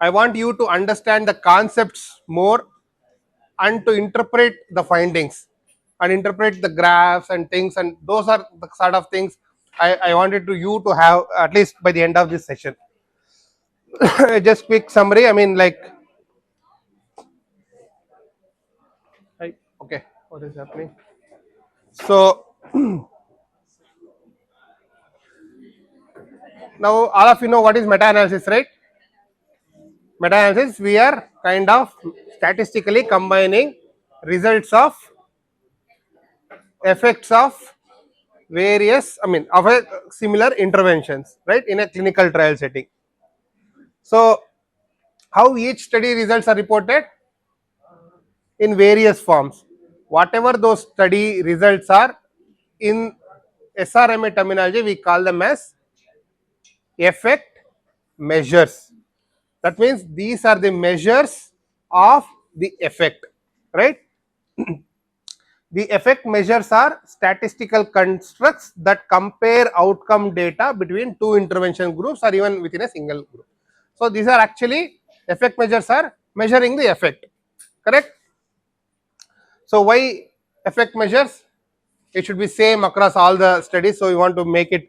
I want you to understand the concepts more and to interpret the findings and interpret the graphs and things, and those are the sort of things I wanted to you to have at least by the end of this session. Just quick summary. I mean, like, okay, what is happening? So now all of you know what is meta-analysis, right? Meta-analysis, we are kind of statistically combining results of effects of various, I mean, of a similar interventions, right, in a clinical trial setting. So how each study results are reported? In various forms. Whatever those study results are, in SRMA terminology, we call them as effect measures. That means these are the measures of the effect, right? The effect measures are statistical constructs that compare outcome data between two intervention groups or even within a single group. So these are actually effect measures are measuring the effect, correct? So why effect measures? It should be same across all the studies. So we want to make it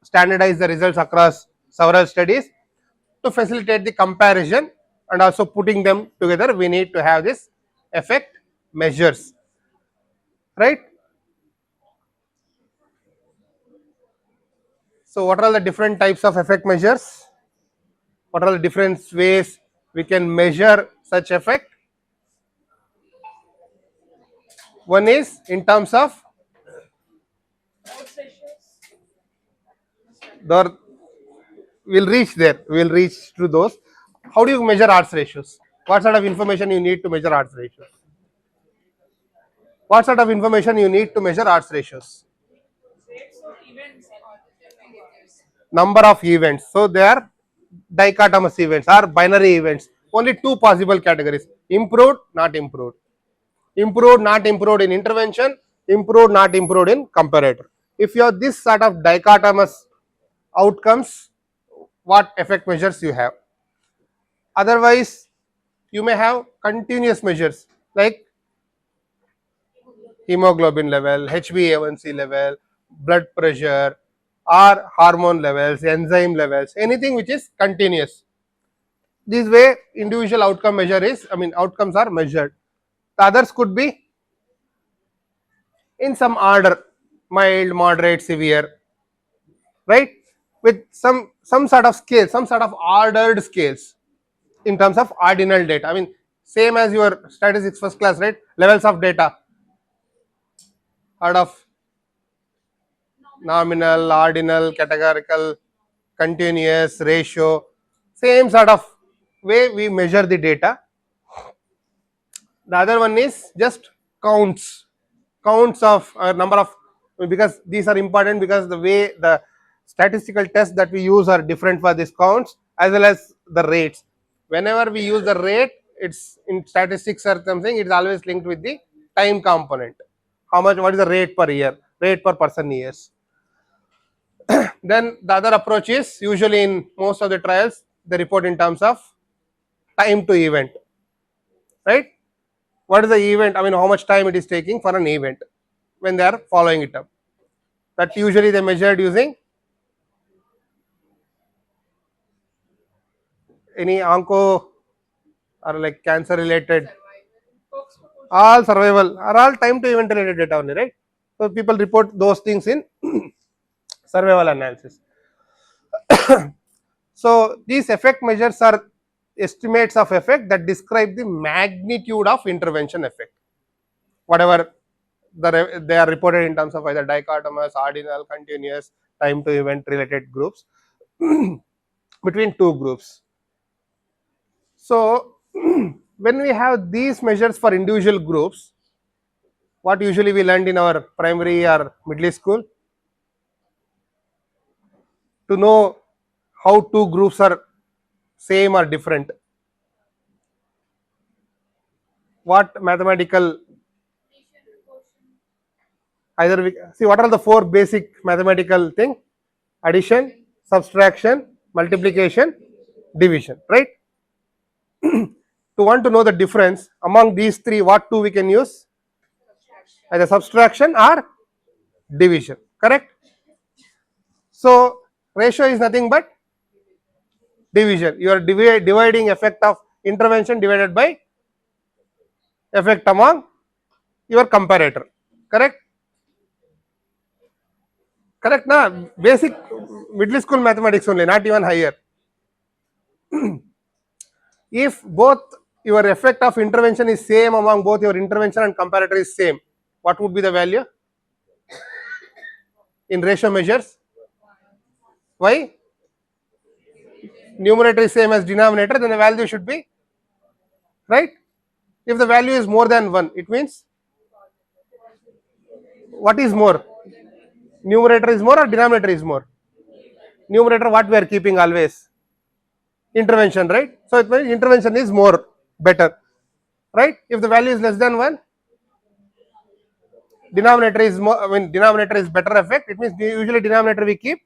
standardize the results across several studies to facilitate the comparison, and also putting them together we need to have this effect measures, right? So what are the different types of effect measures? What are the different ways we can measure such effect? One is in terms of the, we'll reach there, we'll reach to those. How do you measure odds ratios? What sort of information you need to measure odds ratios? What sort of information you need to measure odds ratios? Number of events. So they are dichotomous events or binary events. Only two possible categories: improved, not improved. Improved, not improved in intervention, improved, not improved in comparator. If you have this sort of dichotomous outcomes, what effect measures you have? Otherwise, you may have continuous measures like hemoglobin level, HbA1c level, blood pressure, or hormone levels, enzyme levels, anything which is continuous. This way, individual outcome measure is, I mean, outcomes are measured. The others could be in some order: mild, moderate, severe, right? With some sort of scale, some sort of ordered scales in terms of ordinal data. I mean, same as your statistics first class, right? Levels of data, heard of nominal, ordinal, categorical, continuous, ratio. Same sort of way we measure the data. The other one is just counts of number of, because these are important, because the way the statistical tests that we use are different for these counts as well as the rates. Whenever we use the rate, it's in statistics or something, it's always linked with the time component. How much, what is the rate per year, rate per person years. Then the other approach is, usually in most of the trials, they report in terms of time to event, right? What is the event? I mean, how much time it is taking for an event when they are following it up. That usually they measured using any onco or like cancer related, all survival are all time to event related data only, right? So people report those things in survival analysis. So these effect measures are estimates of effect that describe the magnitude of intervention effect, whatever they are reported in terms of either dichotomous, ordinal, continuous, time to event related groups between two groups. So when we have these measures for individual groups, what usually we learned in our primary or middle school, to know how two groups are same or different, what mathematical, either we see what are the four basic mathematical thing: addition, subtraction, multiplication, division, right? To want to know the difference among these three, what two we can use? Either subtraction or division, correct? So ratio is nothing but division. You are dividing effect of intervention divided by effect among your comparator, correct? Correct na? Basic middle school mathematics only, not even higher. If both your effect of intervention is same among both your intervention and comparator is same, what would be the value in ratio measures? Why? Numerator is same as denominator, then the value should be right. If the value is more than 1, it means what is more? Numerator is more or denominator is more? Numerator, what we are keeping always? Intervention, right? So it means intervention is more better, right? If the value is less than 1, denominator is more, denominator is better effect. It means usually denominator we keep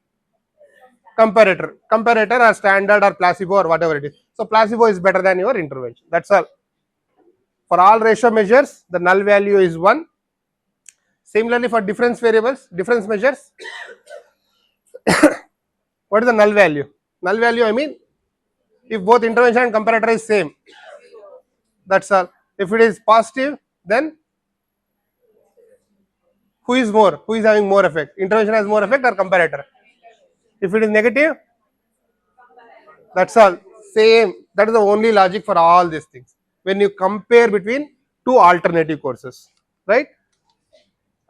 comparator or standard or placebo or whatever it is. So placebo is better than your intervention. That's all. For all ratio measures, the null value is 1. Similarly, for difference variables, difference measures, what is the null value? Null value, I mean, if both intervention and comparator is same, that's all. If it is positive, then who is more? Who is having more effect? Intervention has more effect or comparator? If it is negative, that's all. Same. That is the only logic for all these things. When you compare between two alternative courses, right?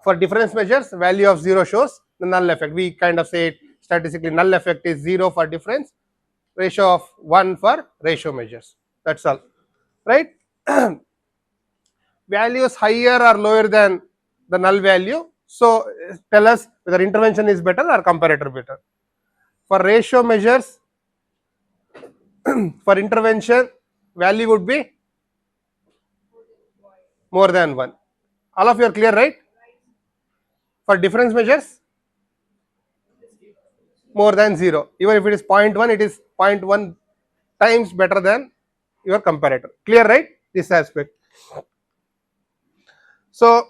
For difference measures, value of 0 shows the null effect. We kind of say it statistically, null effect is 0 for difference, ratio of 1 for ratio measures. That's all, right? Values higher or lower than the null value. So tell us whether intervention is better or comparator better. For ratio measures, for intervention, value would be more than 1. All of you are clear, right? For difference measures, more than 0. Even if it is 0.1, it is 0.1 times better than your comparator. Clear, right? This aspect. So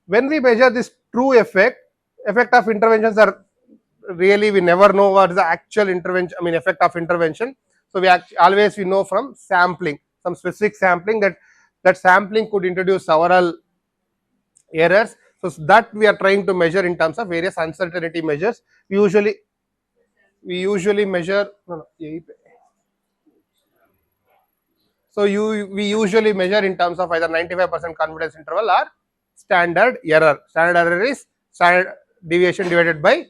when we measure this true effect of interventions are really, we never know what is the actual intervention, effect of intervention. So we always we know from sampling, some specific sampling, that sampling could introduce several errors. So that we are trying to measure in terms of various uncertainty measures. We usually measure we usually measure in terms of either 95% confidence interval or standard error. Standard error is standard deviation divided by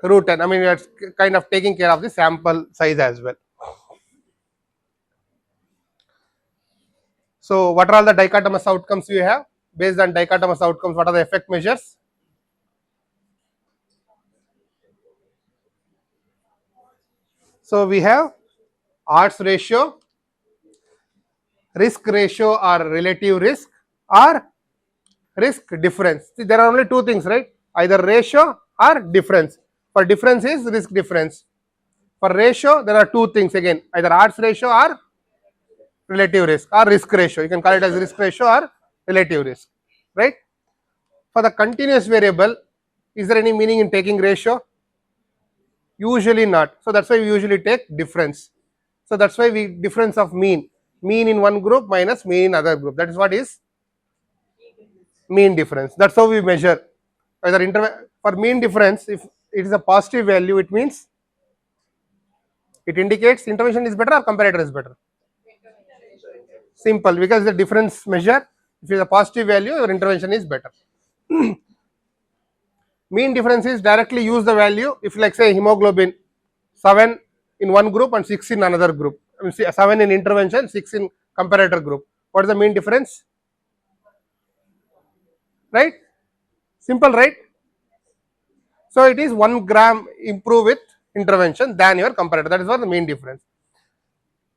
root n. It's kind of taking care of the sample size as well. So what are all the dichotomous outcomes you have? Based on dichotomous outcomes, what are the effect measures? So we have odds ratio, risk ratio or relative risk, or risk difference. See, there are only two things, right? Either ratio or difference. For difference is risk difference. For ratio, there are two things again, either odds ratio or relative risk or risk ratio. You can call it as risk ratio or relative risk, right? For the continuous variable, is there any meaning in taking ratio? Usually not. So that's why we usually take difference. So that's why we difference of mean in one group minus mean in other group. That is what is mean difference. That's how we measure. Either for mean difference, if it is a positive value, it means it indicates intervention is better or comparator is better. Simple, because the difference measure, if it is a positive value, your intervention is better. Mean difference is directly use the value. If like say hemoglobin 7 in one group and 6 in another group, 7 in intervention, 6 in comparator group. What is the mean difference? Right? Simple, right? So it is 1 gram improve with intervention than your comparator. That is what the mean difference.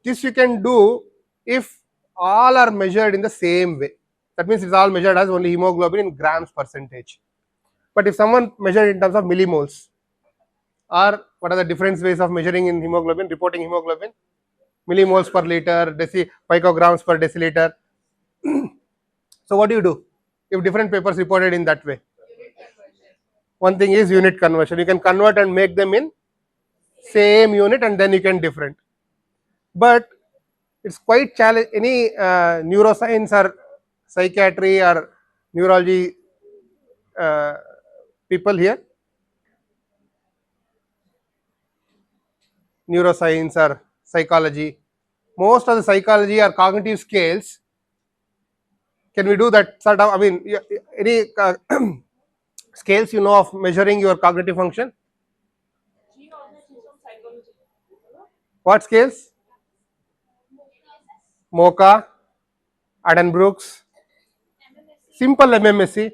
This you can do if all are measured in the same way. That means it's all measured as only hemoglobin in grams percentage. But if someone measured in terms of millimoles, Or what are the different ways of measuring in hemoglobin, reporting hemoglobin? Millimoles per liter, picograms per deciliter. So what do you do if different papers reported in that way? One thing is unit conversion. You can convert and make them in same unit, and then you can different. But it's quite challenge. Any neuroscience or psychiatry or neurology uh, people here? Neuroscience or psychology? Most of the psychology or cognitive scales. Can we do that sort of? I mean, any scales you know of measuring your cognitive function? What scales? MOCA, Addenbrooke's, simple MMSE.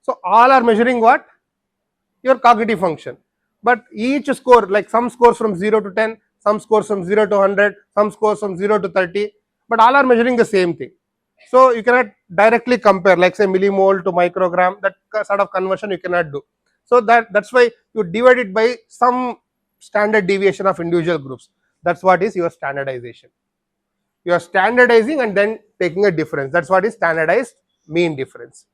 So all are measuring what? Your cognitive function. But each score, like some scores from 0 to 10, some scores from 0 to 100, some scores from 0 to 30, but all are measuring the same thing. So you cannot directly compare, like say millimole to microgram, that sort of conversion you cannot do. So that's why you divide it by some standard deviation of individual groups. That's what is your standardization. You are standardizing and then taking a difference. That's what is standardized mean difference.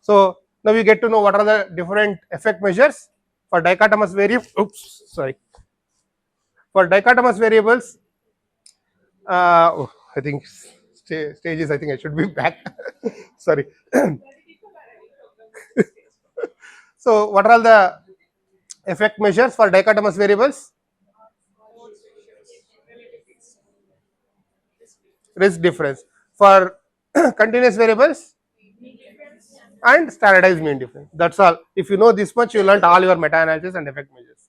So now you get to know what are the different effect measures for dichotomous variables. Oops, sorry. For dichotomous variables, I think stages. I think I should be back. Sorry. So what are all the effect measures for dichotomous variables? Risk difference. For continuous variables and standardized mean difference. That's all. If you know this much, you learned all your meta-analysis and effect measures.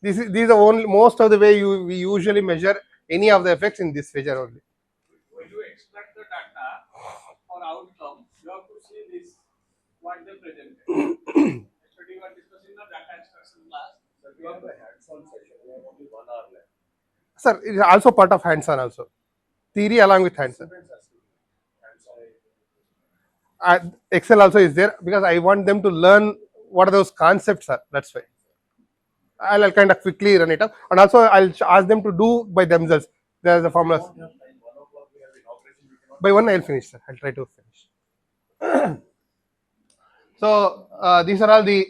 These are only most of the way we usually measure any of the effects in this measure only. When you extract the data or outcome, you have to see this what they presented. Yesterday we were discussing the data extraction class. So you have the hands-on session. We have only 1 hour left. Sir, it is also part of hands-on also. Theory along with hands-on. Excel also is there because I want them to learn what those concepts are. That's why. I'll kind of quickly run it up, and also I'll ask them to do by themselves. There's the formulas. By 1 I'll finish, sir. I'll try to finish. So these are all the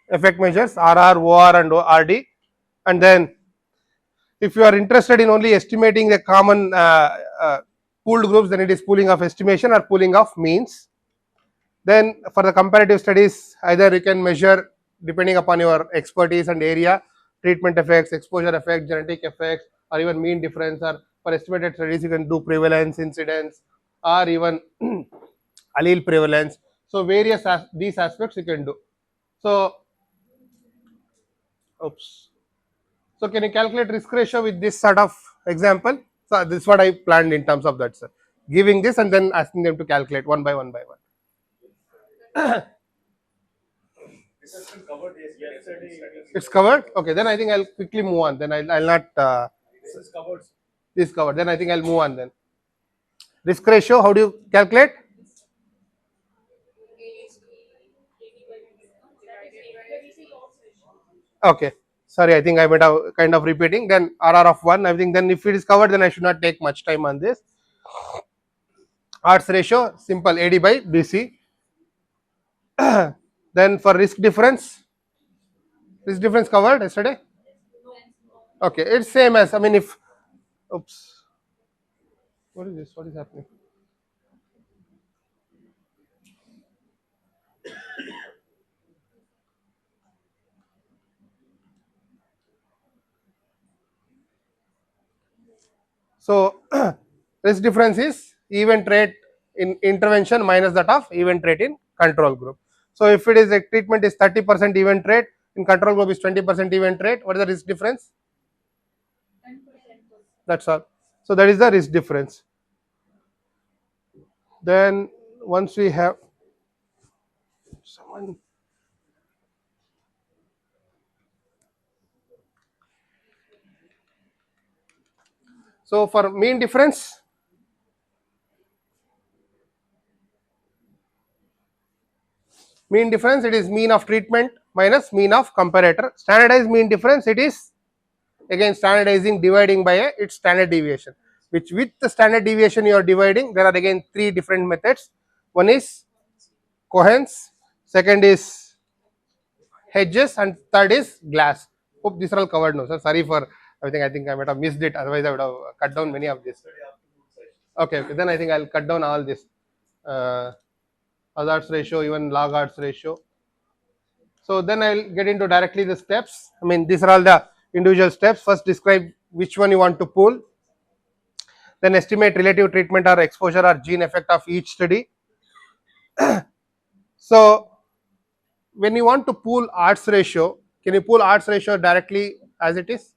effect measures: RR, OR, and RD. And then, if you are interested in only estimating the common pooled groups, then it is pooling of estimation or pooling of means. Then for the comparative studies, either you can measure depending upon your expertise and area, treatment effects, exposure effects, genetic effects, or even mean difference. Or for estimated studies, you can do prevalence, incidence, or even allele prevalence. So various these aspects you can do. So, oops. So can you calculate risk ratio with this sort of example? So this is what I planned in terms of that, sir. Giving this and then asking them to calculate one by one by one. It's covered. Okay, then I think I'll quickly move on. Then I'll not. This is covered. This is covered. Then I think I'll move on. Then risk ratio. How do you calculate? Okay. Sorry, I think I might have kind of repeating. Then RR of 1. I think then if it is covered, then I should not take much time on this. Odds ratio, simple, AD by BC. Then for risk difference covered yesterday. Okay, it's same as, I mean, if, oops, what is this? What is happening? So risk difference is event rate in intervention minus that of event rate in control group. So if it is a treatment is 30% event rate, in control group is 20% event rate, what is the risk difference? That's all. So that is the risk difference. Then once we have someone, so for mean difference, it is mean of treatment minus mean of comparator. Standardized mean difference, it is again standardizing dividing by its standard deviation, which with the standard deviation you are dividing, there are again three different methods. One is Cohen's, second is Hedges, and third is Glass. Hope these are all covered now, sir. Sorry for everything. I think I might have missed it. Otherwise, I would have cut down many of this. Okay, okay. Then I think I'll cut down all this. Hazards ratio, even log odds ratio. So then I'll get into directly the steps. I mean, these are all the individual steps. First, describe which one you want to pull. Then estimate relative treatment or exposure or gene effect of each study. So when you want to pool odds ratio, can you pool odds ratio directly as it is,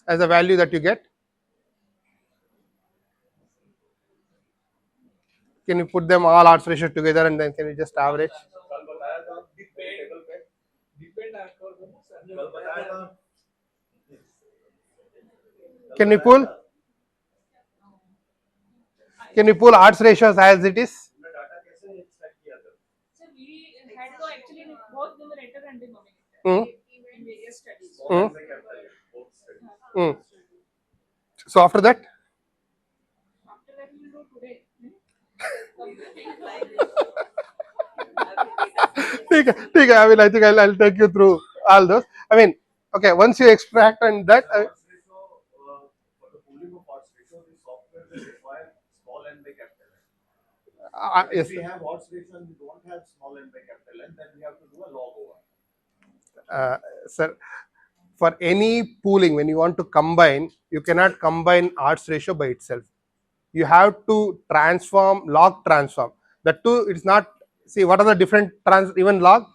as a value that you get? Can you put them all odds ratio together and then can you just average? Can you pull? Can you pull odds ratios as it is? So we had to actually both numerator and denominator Hmm. in various studies. Hmm. Hmm. So after that, After that, we will do today. ठीक है, I mean, I think I'll take you through all those. I mean, okay, once you extract and that, For the pooling of odds ratio, the software will require small n by capital N. yes, If we have odds ratio and we don't have small n by capital N, then we have to do a log over. sir, for any pooling, when you want to combine, you cannot combine odds ratio by itself. You have to transform, log transform. That too, it's not, see what are the different even log,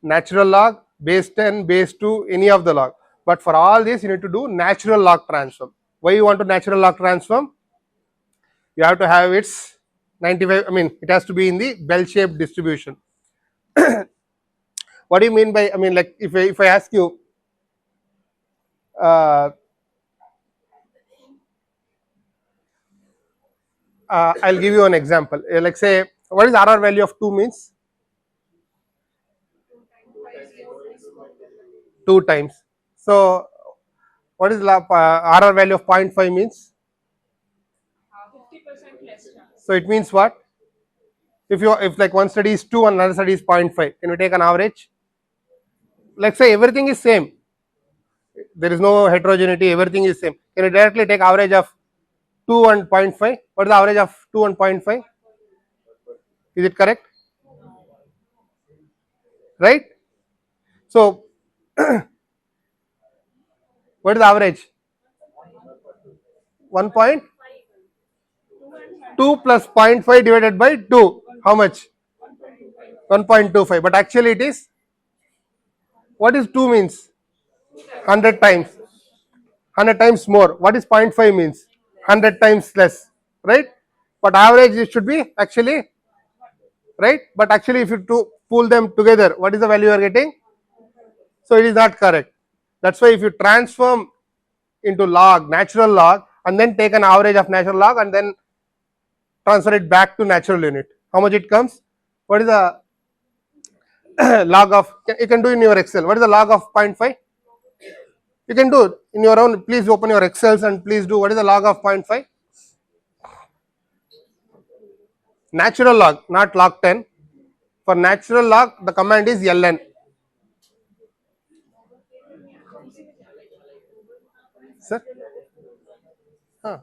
natural log, base 10, base 2, any of the log. But for all this, you need to do natural log transform. Why you want to natural log transform? You have to have its 95, I mean, it has to be in the bell-shaped distribution. What do you mean by, I mean, like if I ask you, I'll give you an example. Like say, what is RR value of 2 means? 2 times. So, what is RR value of 0.5 means? 50% less chance. So, it means what? If like one study is 2 and another study is 0.5, can we take an average? Let's say everything is same. There is no heterogeneity, everything is same. Can you directly take average of 2 and 0.5? What is the average of 2 and 0.5? Is it correct? Right? So, what is the average? 1.2 plus 0.5 divided by 2. How much? 1.25. But actually it is, what is 2 means? 100 times. 100 times more. What is 0.5 means? 100 times less. Right? But average it should be actually, right? But actually if you pull them together, what is the value you are getting? So it is not correct. That's why if you transform into log, natural log, and then take an average of natural log and then transfer it back to natural unit, how much it comes? What is the log of, you can do in your Excel, what is the log of 0.5? You can do in your own, please open your Excels and please do what is the log of 0.5? Natural log, not log 10. For natural log, the command is ln. Sir? Huh.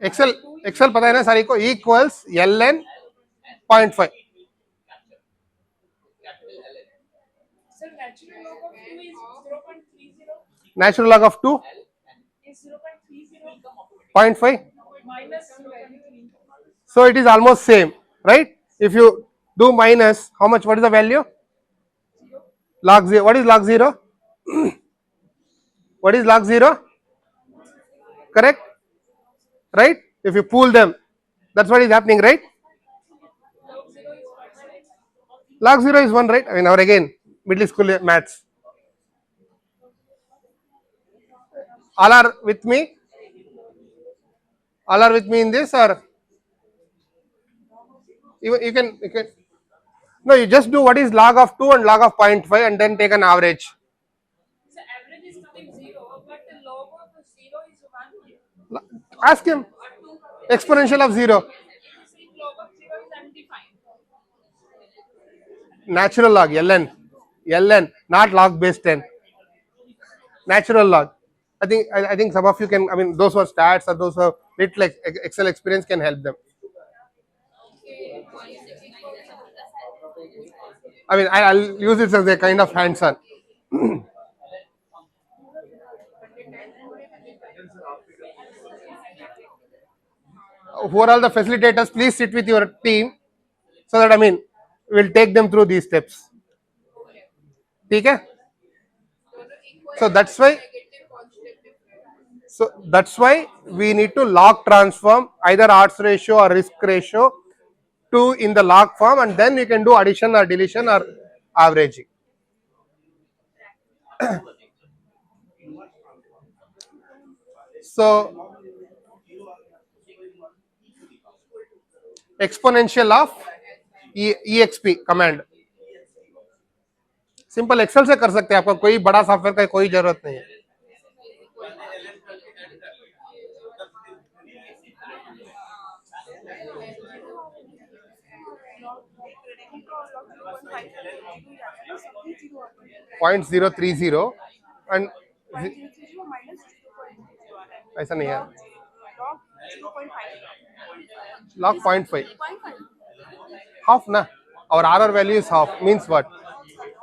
Excel पता है ना सारी को, equals ln 0.5. So natural log of 2 is 0.30. Natural log of 2 Is 0.30 0.5. minus 0.3. So it is almost same, right? If you do minus, how much? What is the value? Log 0. What is log 0? What is log 0? Correct? Right? If you pool them, that's what is happening, right? Log 0 is 1, right? I mean, or again, middle school maths. All are with me? All are with me in this, or you can no, you just do what is log of 2 and log of 0.5 and then take an average. So average is coming 0, but the log of 0 is 1. Ask him. Exponential of 0. It is saying log of 0 is undefined. Natural log, ln, not log base 10. Natural log. I think some of you can, I mean, those who are stats or those who have little Excel experience can help them. I mean, I'll use it as a kind of hands-on. Who are all the facilitators? Please sit with your team so that, I mean, we'll take them through these steps. Okay? So that's why. So that's why we need to log transform either odds ratio or risk ratio to in the log form, and then you can do addition or deletion or averaging. So exponential of exp command simple Excel से कर सकते हैं, आपको कोई बड़ा software का कोई जरूरत नहीं है. .030 and ऐसा नहीं है, log 0.5 half na. Our RR value is half, means what?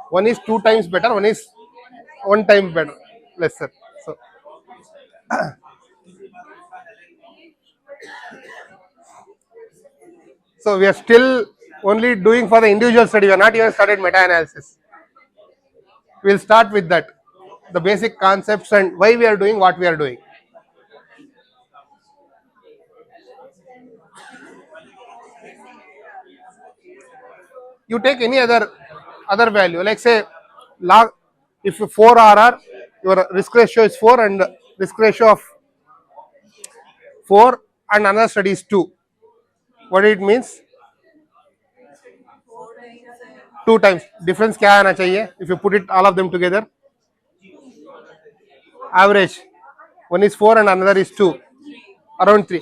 One is 2 times better, one is 1 time better, lesser. So we are still only doing for the individual study. We are not even started meta-analysis. We will start with that, the basic concepts and why we are doing what we are doing. You take any other value, like say log, if 4 RR, your risk ratio is 4 and risk ratio of 4 and another study is 2. What it means? 2 times. Difference क्या आना चाहिए? If you put it all of them together, average. One is 4 and another is 2, around 3.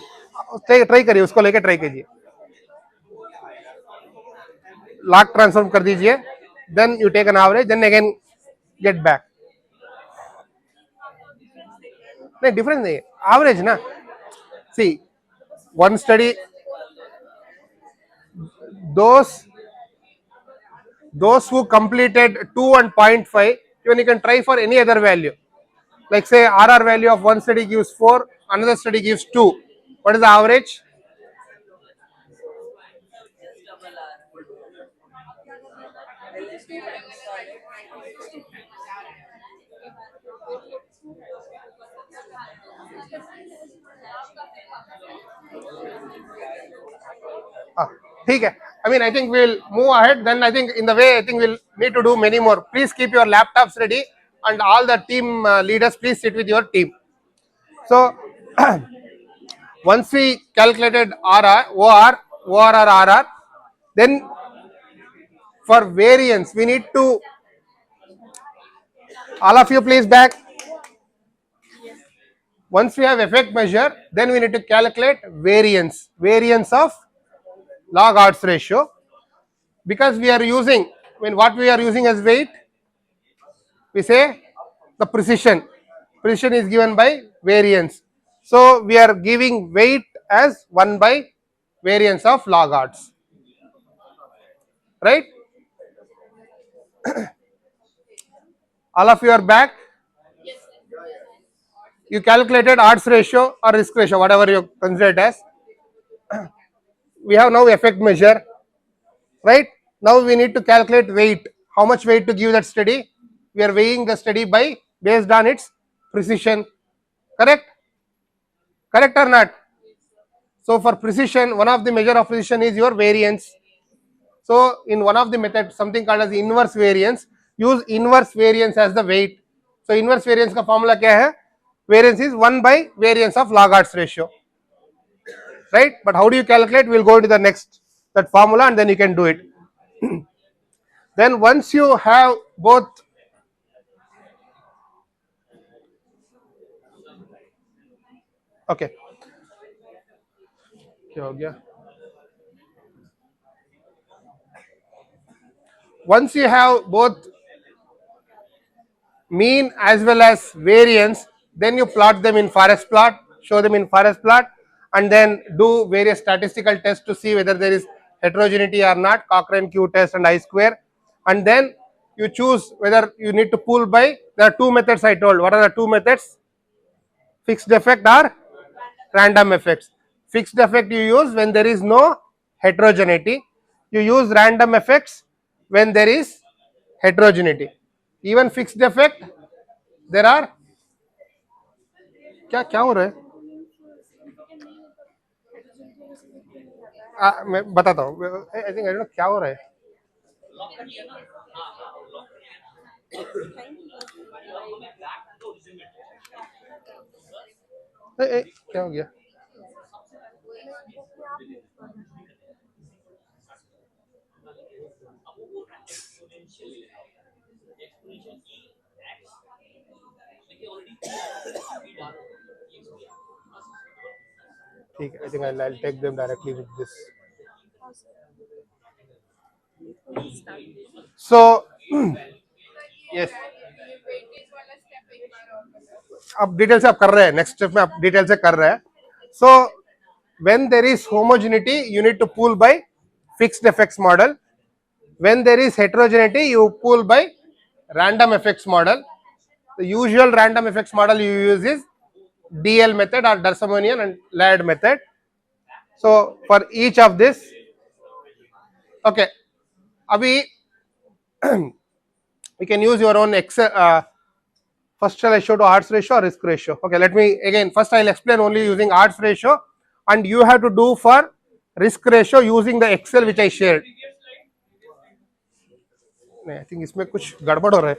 Try करिए, उसको लेके try कीजिए. Log transform कर दीजिए. Then you take an average. Then again get back. नहीं, difference नहीं. Average ना. See, one study. Those who completed 2 and 0.5, even you can try for any other value. Like say RR value of one study gives 4, another study gives 2. What is the average? ठीक है. I mean, I think we'll move ahead. Then I think in the way, I think we'll need to do many more. Please keep your laptops ready, and all the team leaders, please sit with your team. So once we calculated RR, OR, ORR, RR, then for variance we need to, all of you please back. Once we have effect measure, then we need to calculate variance of log odds ratio, because we are using, what we are using as weight, we say the precision is given by variance. So we are giving weight as 1 by variance of log odds, right? All of you are back. You calculated odds ratio or risk ratio, whatever you consider it as. We have now effect measure, right? Now we need to calculate weight. How much weight to give that study? We are weighing the study based on its precision. Correct or not? So for precision, one of the measure of precision is your variance. So in one of the methods, something called as inverse variance, use inverse variance as the weight. So inverse variance का formula क्या है? Variance is 1 by variance of log odds ratio. right? But how do you calculate? We'll go into the next that formula and then you can do it. Then once you have both, okay, क्या हो गया? Once you have both mean as well as variance, then you plot them in forest plot, show them in forest plot, and then do various statistical tests to see whether there is heterogeneity or not, Cochrane Q test and I square, and then you choose whether you need to pool by. There are two methods I told. What are the two methods? Fixed effect or random effects. Fixed effect you use when there is no heterogeneity. You use random effects when there is heterogeneity. Even fixed effect, there are, क्या क्या हो रहा है? मैं बताता हूँ. I think I don't know क्या हो रहा है. क्या हो गया? ठीक है. I think I'll take them directly with this. So yes, अब डिटेल से आप कर रहे हैं. नेक्स्ट स्टेप में आप डिटेल से कर रहे हैं. So when there is homogeneity, you need to pool by fixed effects model. When there is heterogeneity, you pool by random effects model. The usual random effects model you use is DL method or Darsamonian and Laird method. So for each of this, okay, abhi we can use your own Excel. First shall I show to odds ratio or risk ratio? Okay, let me again, first I'll explain only using odds ratio, and you have to do for risk ratio using the Excel which I shared. नहीं, I think इसमें कुछ गड़बड़ हो रहा है.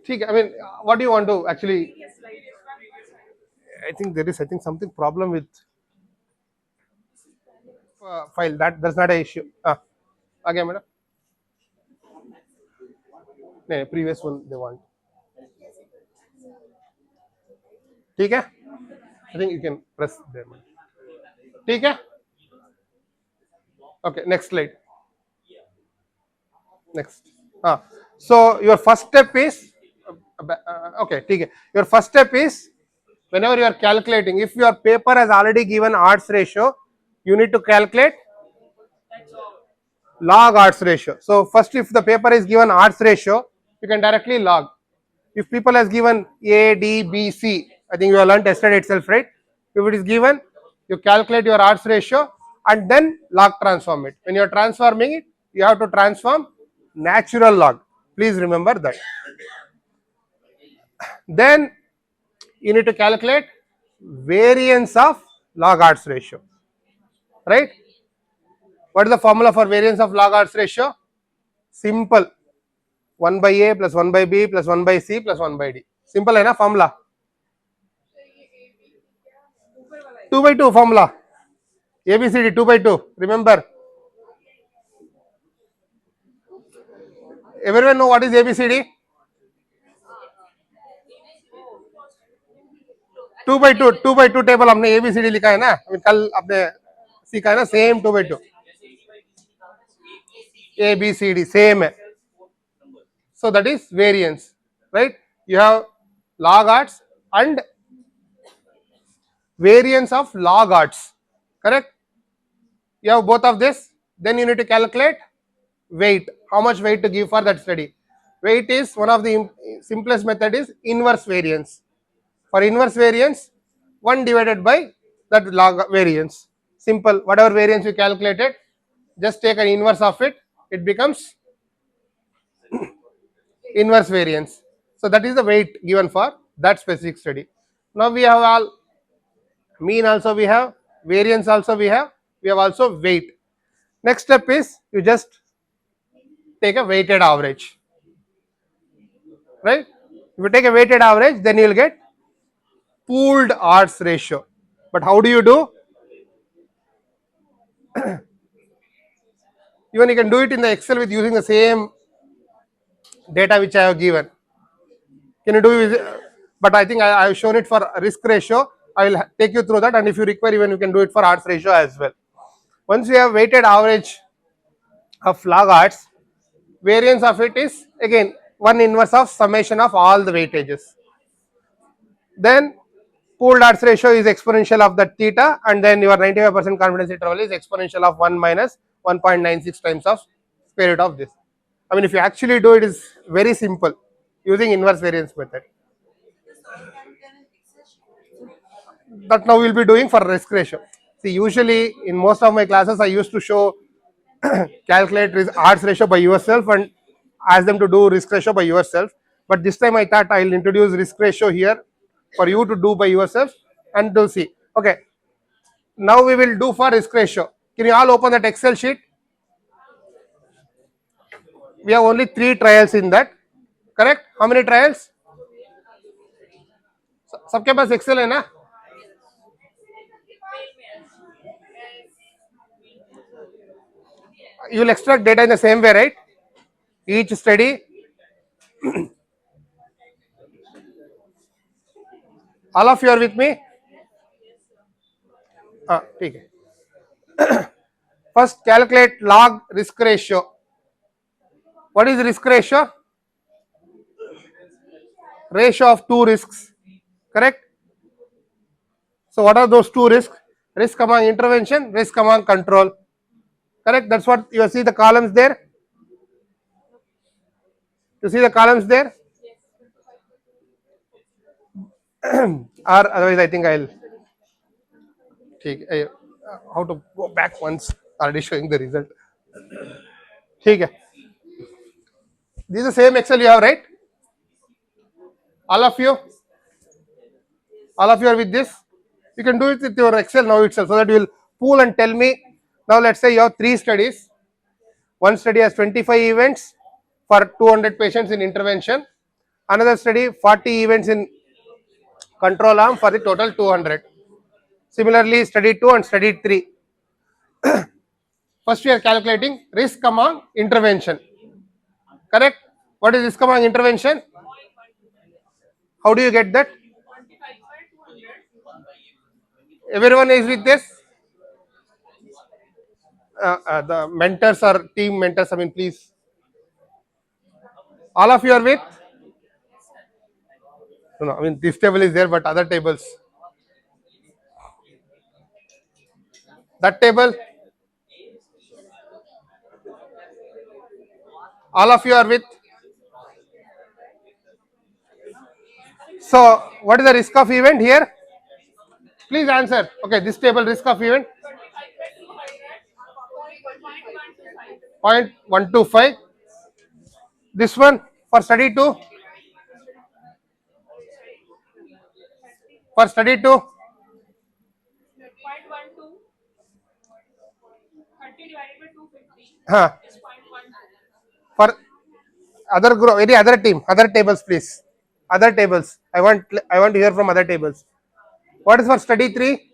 ठीक है. I mean, what do you want to actually? I think there is, I think something problem with file. That's not an issue. Again, madam. No, previous one they want. ठीक है. I think you can press there. ठीक है. Okay, next slide. Next. So your first step is okay. ठीक है. Your first step is whenever you are calculating, if your paper has already given odds ratio, you need to calculate log odds ratio. So first, if the paper is given odds ratio, you can directly log. If people has given A, D, B, C, I think you have learned yesterday itself, right? If it is given, you calculate your odds ratio and then log transform it. When you are transforming it, you have to transform natural log. Please remember that. Then you need to calculate variance of log odds ratio, right? What is the formula for variance of log odds ratio? Simple. 1 by A plus 1 by B plus 1 by C plus 1 by D. Simple है ना formula? 2 by 2 formula. ABCD 2 by 2. Remember? Everyone know what is ABCD? 2 by 2. 2 by 2 table हमने ABCD लिखा है ना. कल आपने सीखा है ना. Same 2 by 2. ABCD same है. So that is variance, right? You have log odds and variance of log odds, correct? You have both of this. Then you need to calculate weight. How much weight to give for that study? Weight is one of the simplest method is inverse variance. For inverse variance, 1 divided by that log variance. Simple. Whatever variance you calculated, just take an inverse of it. It becomes inverse variance. So that is the weight given for that specific study. Now we have all mean also we have, variance also we have also weight. Next step is you just take a weighted average. right? If you take a weighted average, then you will get pooled odds ratio. But how do you do? Even you can do it in the Excel with using the same data which I have given. Can you do it? But I think I have shown it for risk ratio. I will take you through that, and if you require, even you can do it for odds ratio as well. Once we have weighted average of log odds, variance of it is again 1 inverse of summation of all the weightages. Then pooled odds ratio is exponential of the theta, and then your 95% confidence interval is exponential of 1 minus 1.96 times of square root of this. I mean, if you actually do it, is very simple using inverse variance method. That now we'll be doing for risk ratio. See, usually in most of my classes, I used to show calculate odds ratio by yourself and ask them to do risk ratio by yourself. But this time I thought I'll introduce risk ratio here for you to do by yourself and to see. Okay, now we will do for risk ratio. Can you all open that Excel sheet? We have only 3 trials in that. Correct? How many trials? सबके पास Excel है ना? You will extract data in the same way, right? Each study. All of you are with me? ठीक है. First, calculate log risk ratio. What is risk ratio? Ratio of 2 risks. Correct? So, what are those 2 risks? Risk among intervention, risk among control. Correct? That's what you see the columns there. You see the columns there? Or otherwise, I think I'll take how to go back once already showing the result. ठीक है. This is the same Excel you have, right? All of you? All of you are with this? You can do it with your Excel now itself, so that you will pool and tell me. Now let's say you have 3 studies. One study has 25 events for 200 patients in intervention. Another study 40 events in control arm for the total 200. Similarly, study 2 and study 3. First we are calculating risk among intervention. Correct? What is risk among intervention? How do you get that? Everyone is with this? The mentors or team mentors, I mean, please. All of you are with? No, I mean, this table is there, but other tables. That table? All of you are with? So, what is the risk of event here? Please answer. Okay, this table risk of event 0.125. This one for study 2? For study 2? 0.12, 30 divided by 250 Huh. is 0.12. For other group, any other team, other tables, please. Other tables. I want to hear from other tables. What is for study 3? 0.11.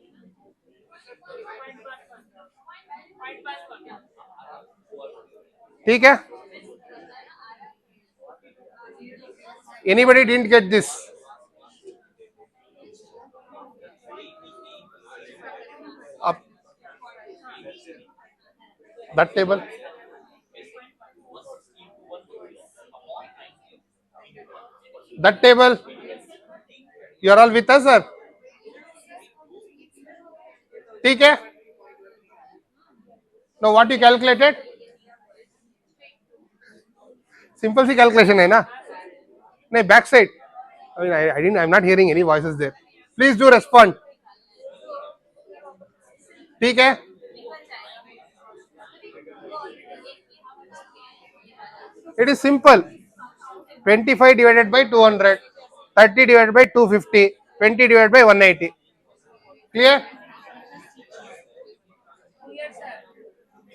ठीक है? Anybody didn't get this? Up. That table. That table. You are all with us, sir? ठीक है? Now what you calculated? Simple C calculation है ना? नहीं, back side. I mean, I didn't. I'm not hearing any voices there. Please do respond. ठीक है? It is simple. 25 divided by 200, 30 divided by 250, 20 divided by 180. Clear? Clear, sir.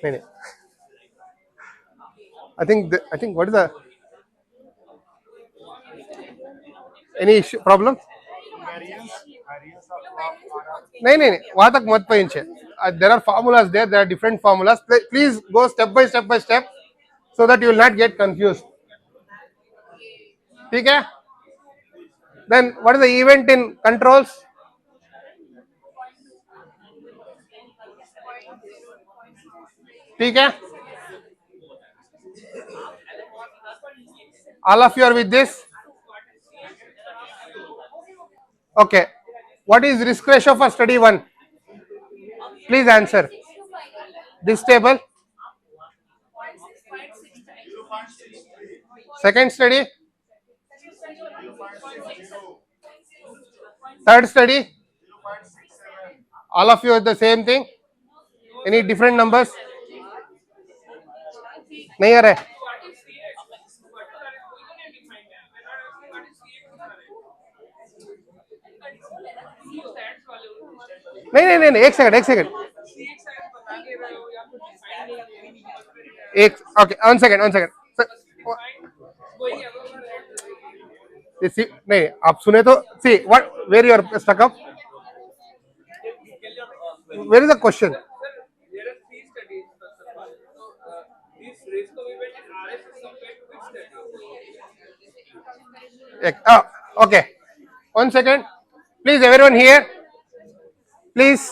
नहीं, नहीं. I think what is the Any issue problem? नहीं नहीं नहीं, वहां तक मत पहुंचे. There are formulas there. There are different formulas. Please go step by step, so that you will not get confused. ठीक है? Then what is the event in controls? ठीक है? All of you are with this? Okay. What is risk ratio for study 1? Please answer. This table. Second study. Third study. All of you are the same thing? Any different numbers? नहीं आ रहा है. What is CX? What are going to define that? We're not asking what is CX is CX stands for नहीं नहीं नहीं नहीं, एक second CX stands बता दे रहे हो या कुछ define नहीं एक okay one second define going above or नहीं आप सुने तो see what where you are stuck up where is the question. Sir, there are three studies first of all. So this risk of event in RS is compared to which study? Okay, 1 second, please everyone here, please.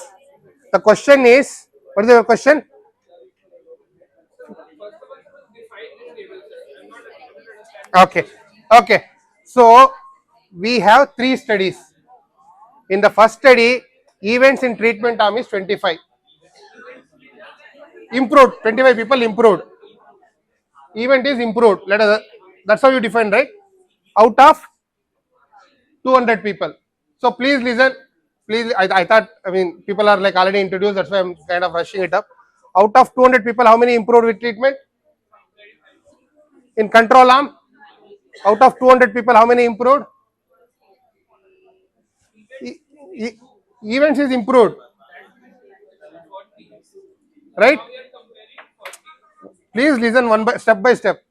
The question is, what is your question? First of all, define this table, sir. I'm not able to understand. Okay, so we have 3 studies. In the first study, events in treatment arm is 25. Improved, 25 people improved. Event is improved. Let us. That's how you define, right? Out of 200 people. So please listen. Please, I thought, I mean, people are like already introduced. That's why I'm kind of rushing it up. Out of 200 people, how many improved with treatment? In control arm, out of 200 people, how many improved? E- e- Events is improved, right? Please listen step by step.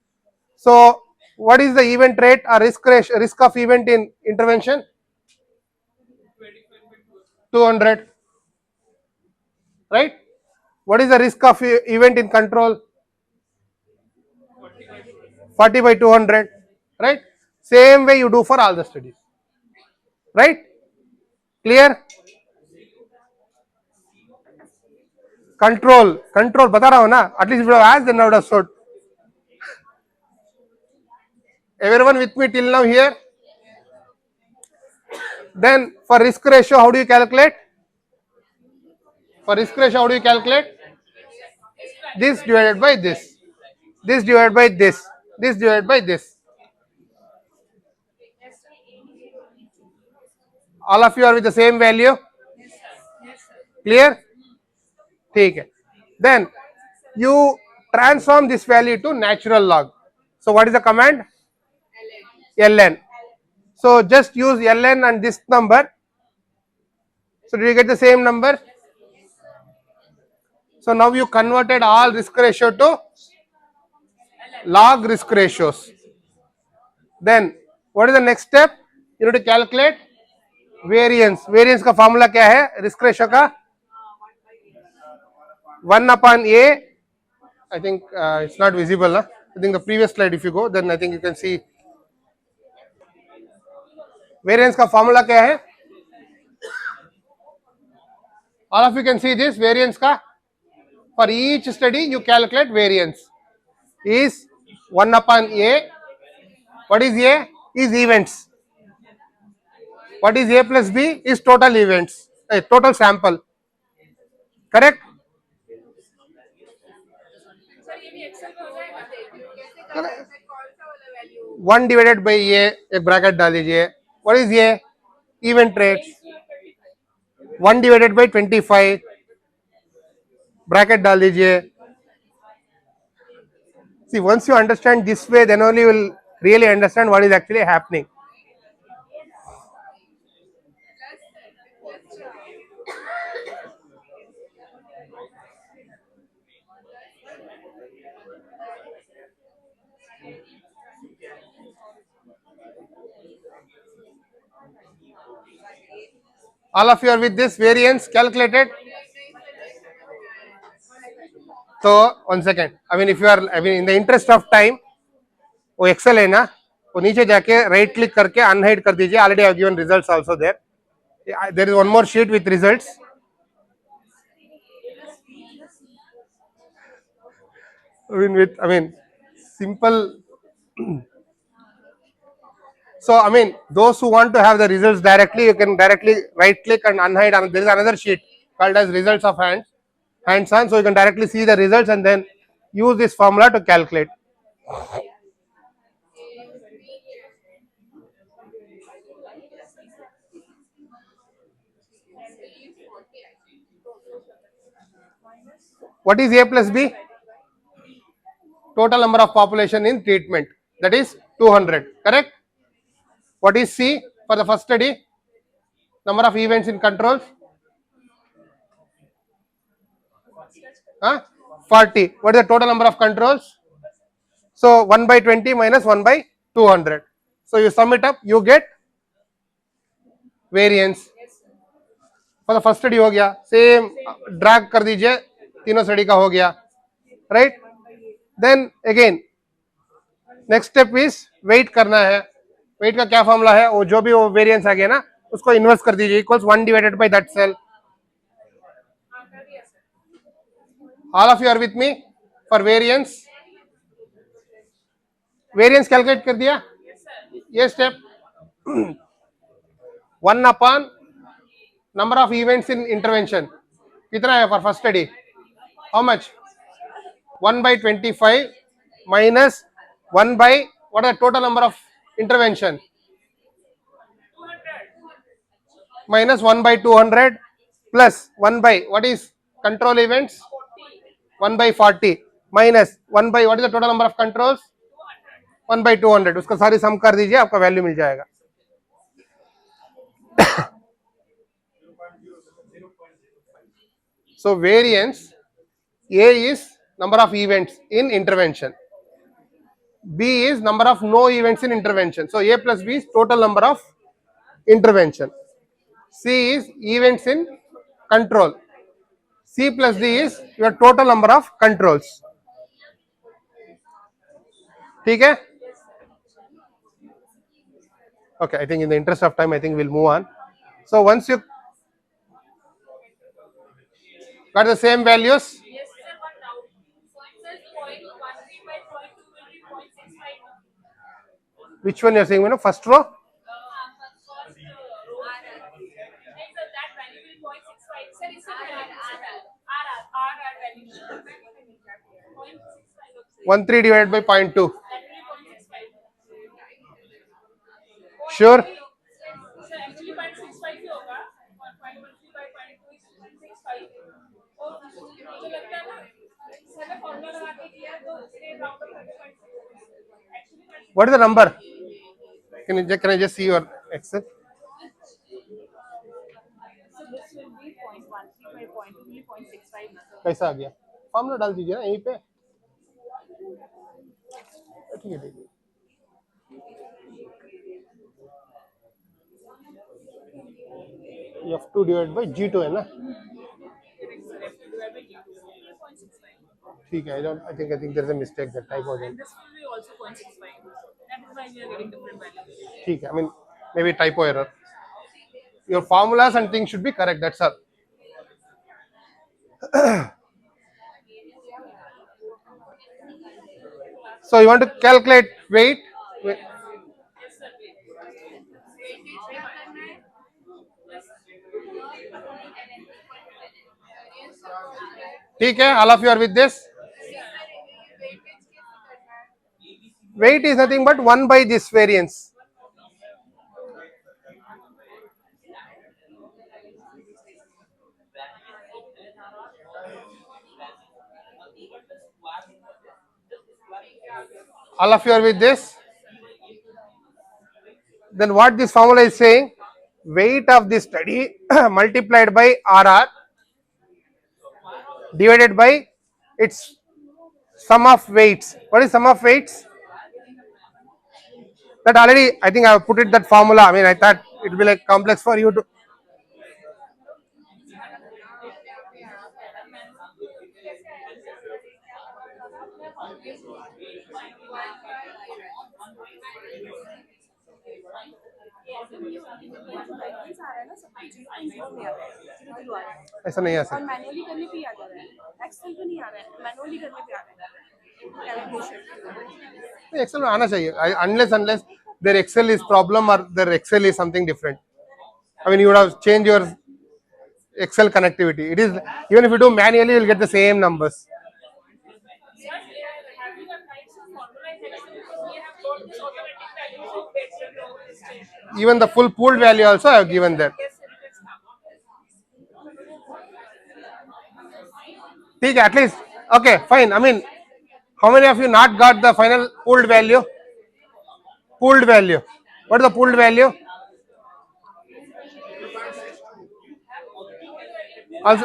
So, what is the event rate or risk of event in intervention? 200, right? What is the risk of event in control? 40 by 200, right? Same way you do for all the studies, right? Clear? Control बता रहा हूँ ना. At least if you have asked, then I would have showed. Everyone with me till now here? Then for risk ratio, how do you calculate? For risk ratio, how do you calculate? This divided by this. This divided by this. This divided by this. All of you are with the same value? Clear? ठीक है. Then you transform this value to natural log. So what is the command? ln. So just use ln and this number. So did you get the same number? So now you converted all risk ratio to log risk ratios. Then what is the next step? You need to calculate variance. Variance का formula क्या है? Risk ratio का 1 upon a. I think it's not visible. Huh? I think the previous slide, if you go, then I think you can see. Variance का formula क्या है? All of you can see this variance का. For each study, you calculate variance. Is 1 upon a. What is a? Is events. What is a plus b? Is total events. Total sample. Correct? Sir ये भी Excel में हो जाएगा. 1 divided by a, एक bracket डाल दीजिए. What is a? Event rate. 1 divided by 25, bracket डाल दीजिए. See, once you understand this way, then only you will really understand what is actually happening. All of you are with this variance calculated. So 1 second. I mean, if you are, I mean, in the interest of time, वो Excel है ना, वो नीचे जाके right click करके unhide कर दीजिए. Already I have given results also there. There is one more sheet with results. I mean simple. So I mean, those who want to have the results directly, you can directly right click and unhide, and there is another sheet called as results of hands on, so you can directly see the results and then use this formula to calculate. What is A plus B? Total number of population in treatment, that is 200, correct? What is C for the first study? Number of events in controls? 40. What is the total number of controls? So 1 by 20 minus 1 by 200. So you sum it up, you get variance. For the first study हो गया, same drag कर दीजिए, तीनों study का हो गया, right? Then again next step is weight करना है. weight का क्या फॉर्मूला है? वो जो भी वो वेरिएंस आ गया ना, उसको इन्वर्स कर दीजिए, equals 1 divided by that cell. All of you are with me for variance. Variance calculate कर दिया. ये step 1 upon number of events in intervention कितना है for first study? How much? 1 by 25 minus 1 by what are the total number of intervention? 200. Minus 1 by 200 plus 1 by what is control events? 1 by 40 minus 1 by what is the total number of controls? 1 by 200. उसका सारी सम कर दीजिए, आपका value मिल जाएगा. So variance A is number of events in intervention. B is number of no events in intervention. So A plus B is total number of intervention. C is events in control. C plus D is your total number of controls. ठीक है? Okay, I think in the interest of time, I think we'll move on. So once you got the same values, Yes, sir, one doubt. Says 0.13 by 0.2 will be 0.65. which one you are saying? You know, first row. First row. Sir, that value will be 0.65. Sir, it's a value. value. 0.65. 13 divided by 0.2. That will be 0.65. Sure. Sir, actually 0.65 ही होगा. 0.13 by 0.2 is 0.65. और मुझे लगता है ना, sir ने formula लगा के किया तो इसलिए राउंड अप करके 0.65. Actually What is the number? Can I just see your Excel? So this will be 0.13 by 0.2 will be 0.65. कैसा आ गया? फॉर्मूला डाल दीजिए ना यहीं पे. ठीक है, ठीक है. F2 divided by G2 है ना? ठीक है. I think there is a mistake, that typo है. And this will be also 0.65. That is why we are getting different values. ठीक है. I mean maybe typo error. Your formulas and things should be correct. That's all. So you want to calculate weight. ठीक है. All of you are with this. Weight is nothing but 1 by this variance. All of you are with this. Then what this formula is saying? Weight of this study multiplied by RR divided by its sum of weights. What is sum of weights? That already I think I have put it that formula. I mean I thought it will be like complex for you to. Diagrams आ रहा है ना, सब कुछ 0.0 में आ रहा है, 0 आ रहा है, ऐसा नहीं आ और सकता. मैनुअली करने पे ही आ जा रहा है, एक्सेल पे नहीं आ रहा है, मैनुअली करने पे आ रहा है कैलकुलेशन. एक्सेल में आना चाहिए, unless their Excel is problem or their Excel is something different. I mean, you would have changed your Excel connectivity. It is, even if you do manually, you will get the same numbers. Sir, have you applied some formula in Excel because we have got this automatic value of base rate over this stage. Even the full pooled value also I have given there. Yes, sir, it is now. ठीक है, at least. Okay, fine. I mean, how many of you not got the final pooled value? Pooled value. What is the pooled value? Also,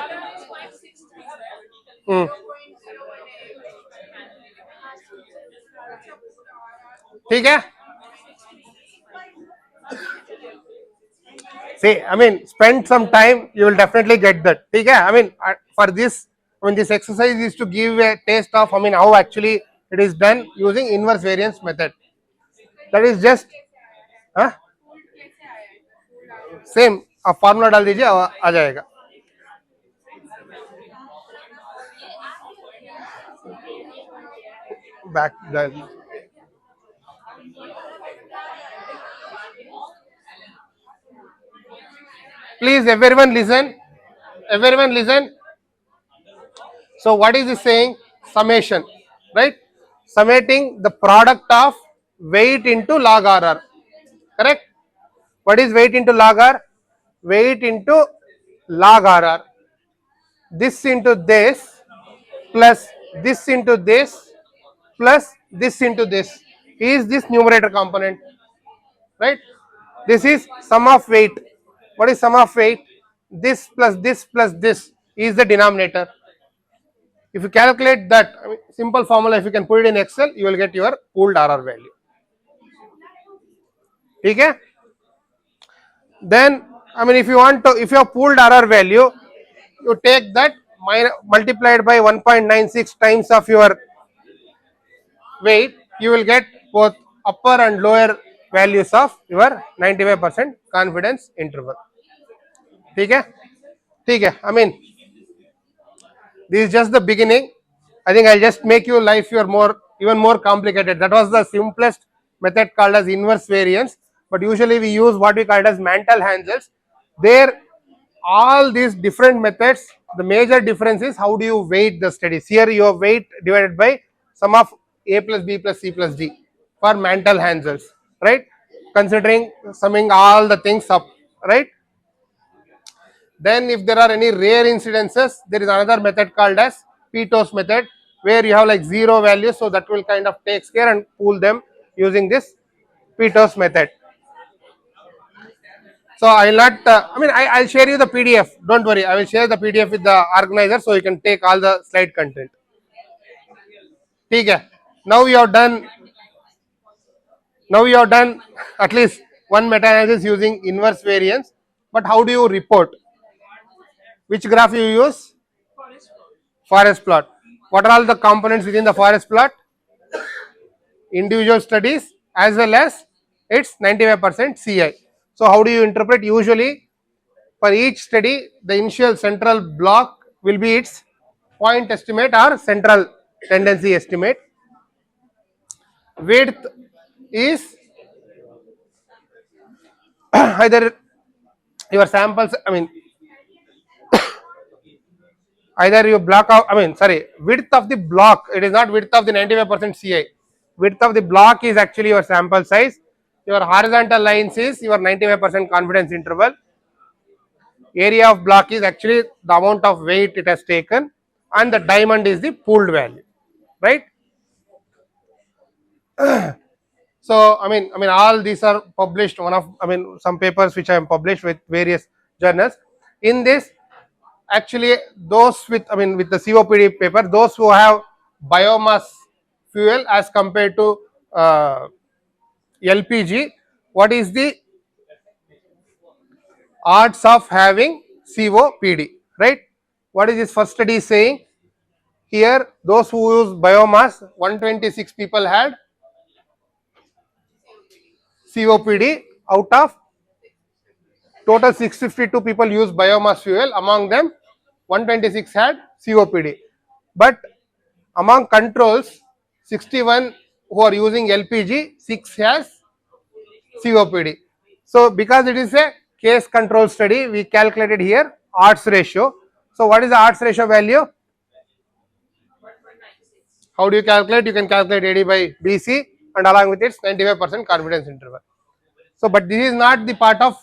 hmm. ठीक है. See, I mean, spend some time, you will definitely get that. ठीक है. I mean, for this, I mean, this exercise is to give a taste of, I mean, how actually it is done using inverse variance method. That is just, huh? Same. आप formula डाल दीजिए, आ जाएगा. Back. Please, everyone listen. Everyone listen. So, what is this saying? Summation, right? Summating the product of weight into log RR. Correct? What is weight into log R? Weight into log RR. This into this plus this into this plus this into this is this numerator component, right? This is sum of weight. What is sum of weight? This plus this plus this is the denominator. If you calculate that, I mean, simple formula, if you can put it in Excel, you will get your pooled RR value. Okay? Then, I mean, if you want to, if you have pooled RR value, you take that multiplied by 1.96 times of your weight, you will get both upper and lower values of your 95% confidence interval. Okay? Okay? I mean, this is just the beginning. I think I'll just make your life even more complicated. That was the simplest method called as inverse variance, but usually we use what we call it as Mantel-Hansels. There, all these different methods, the major difference is how do you weight the studies. Here you have weight divided by sum of A plus B plus C plus D for Mantel-Hansels, right? Considering summing all the things up, right? Then if there are any rare incidences, there is another method called as PTOS method, where you have like zero values, so that will kind of takes care and pool them using this PTOS method. So I will not, I mean, I'll share you the PDF. Don't worry, I will share the PDF with the organizer, so you can take all the slide content. Okay. Now you have done. Now you have done at least one meta-analysis using inverse variance. But how do you report? Which graph you use? Forest plot. What are all the components within the forest plot? Individual studies as well as its 95% CI. So how do you interpret? Usually for each study, the initial central block will be its point estimate or central tendency estimate. Width is either your samples, I mean, either you block out, I mean, sorry, width of the block, it is not width of the 95% CI. Width of the block is actually your sample size. Your horizontal lines is your 95% confidence interval. Area of block is actually the amount of weight it has taken, and the diamond is the pooled value, right? So I mean, all these are published. Some papers which I have published with various journals. In this, actually, those with with the COPD paper, those who have biomass fuel as compared to LPG, what is the odds of having COPD, right? What is this first study saying? Here, those who use biomass, 126 people had COPD. Out of total 652 people used biomass fuel, among them 126 had COPD. But among controls, 61 who are using LPG, 6 has COPD. So because it is a case control study, we calculated here odds ratio. So what is the odds ratio value? How do you calculate? You can calculate AD by BC and along with its 95% confidence interval. So but this is not the part of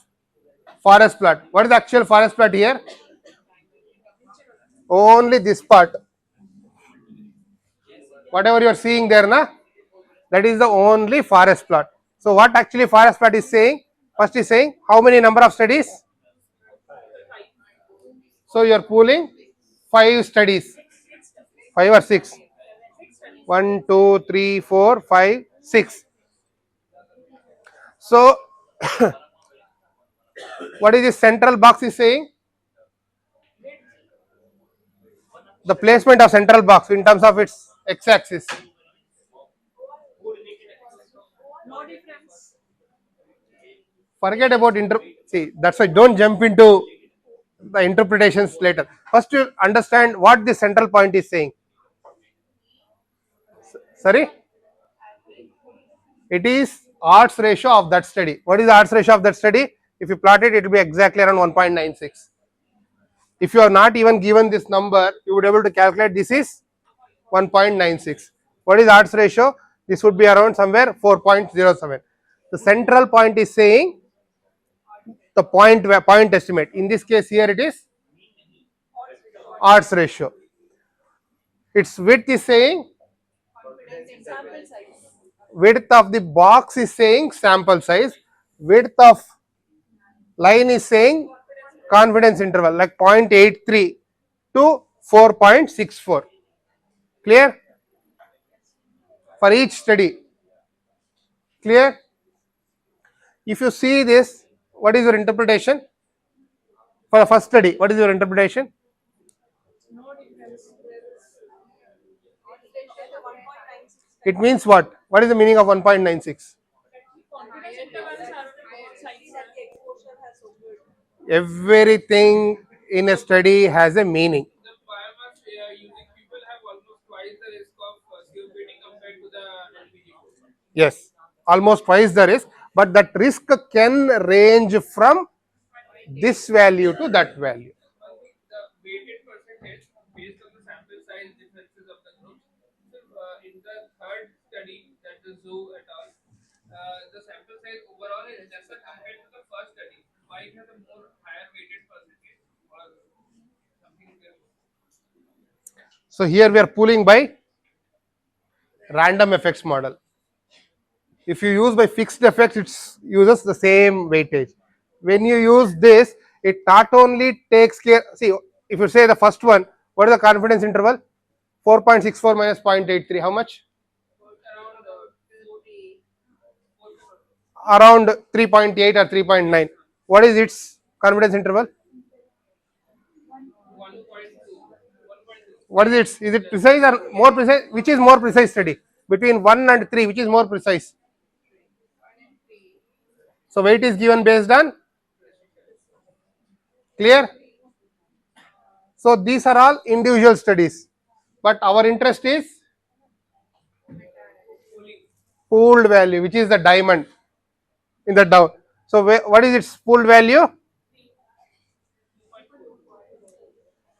forest plot. What is the actual forest plot here? Only this part. Whatever you are seeing there, na, that is the only forest plot. So what actually forest plot is saying? First is saying how many number of studies? So you are pooling 5 studies, 5 or 6. 1, 2, 3, 4, 5, 6. So what is this central box is saying? The placement of central box in terms of its x-axis. No difference. Forget about see, that's why don't jump into the interpretations later. First you understand what the central point is saying. Sorry? It is odds ratio of that study. What is the odds ratio of that study? If you plot it, it will be exactly around 1.96. If you are not even given this number, you would be able to calculate this is 1.96. What is odds ratio? This would be around somewhere 4.07. The central point is saying the point estimate. In this case here it is odds ratio. Its width is saying, Sample size. width of the box is saying sample size, width of line is saying confidence interval, like 0.83 to 4.64. Clear? For each study. Clear? If you see this, what is your interpretation? For the first study, what is your interpretation? No difference. It means what? What is the meaning of 1.96? Confidence intervals are on both sides. Exposure has occurred. Everything in a study has a meaning. The biomass using people have almost twice the risk of COPD compared to the LPG. Yes, almost twice the risk, but that risk can range from this value to that value. The weighted percentage based on the sample size differences of the groups. So, in the third study, that is Zhou et al., the sample size overall is lesser compared to the first study. Why it has a more higher weighted percentage or something there? So here we are pooling by random effects model. If you use by fixed effects, it uses the same weightage. When you use this, it not only takes care. See, if you say the first one, what is the confidence interval? 4.64 minus 0.83. How much? Around 3.8 or 3.9. What is its confidence interval? 1.2. What is it? Is it precise or more precise? Which is more precise study? Between 1 and 3, which is more precise? So weight is given based on, clear? So these are all individual studies, but our interest is pooled value, which is the diamond in the down. So what is its pooled value?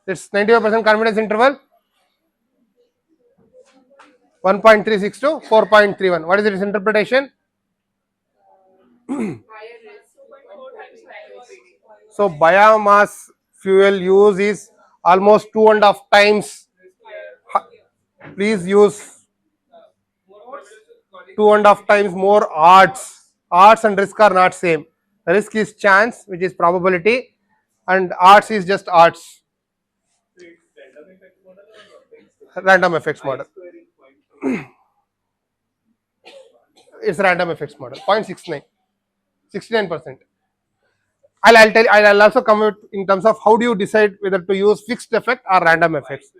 It's 95% confidence interval, 1.36 to 4.31. What is its interpretation? So biomass fuel use is almost 2.5 times. Please use 2.5 times more odds. Odds and risk are not same. Risk is chance, which is probability, and odds is just odds. Random effects model. It's random effects model. 0.69, 69%. I'll also come out in terms of how do you decide whether to use fixed effect or random effects.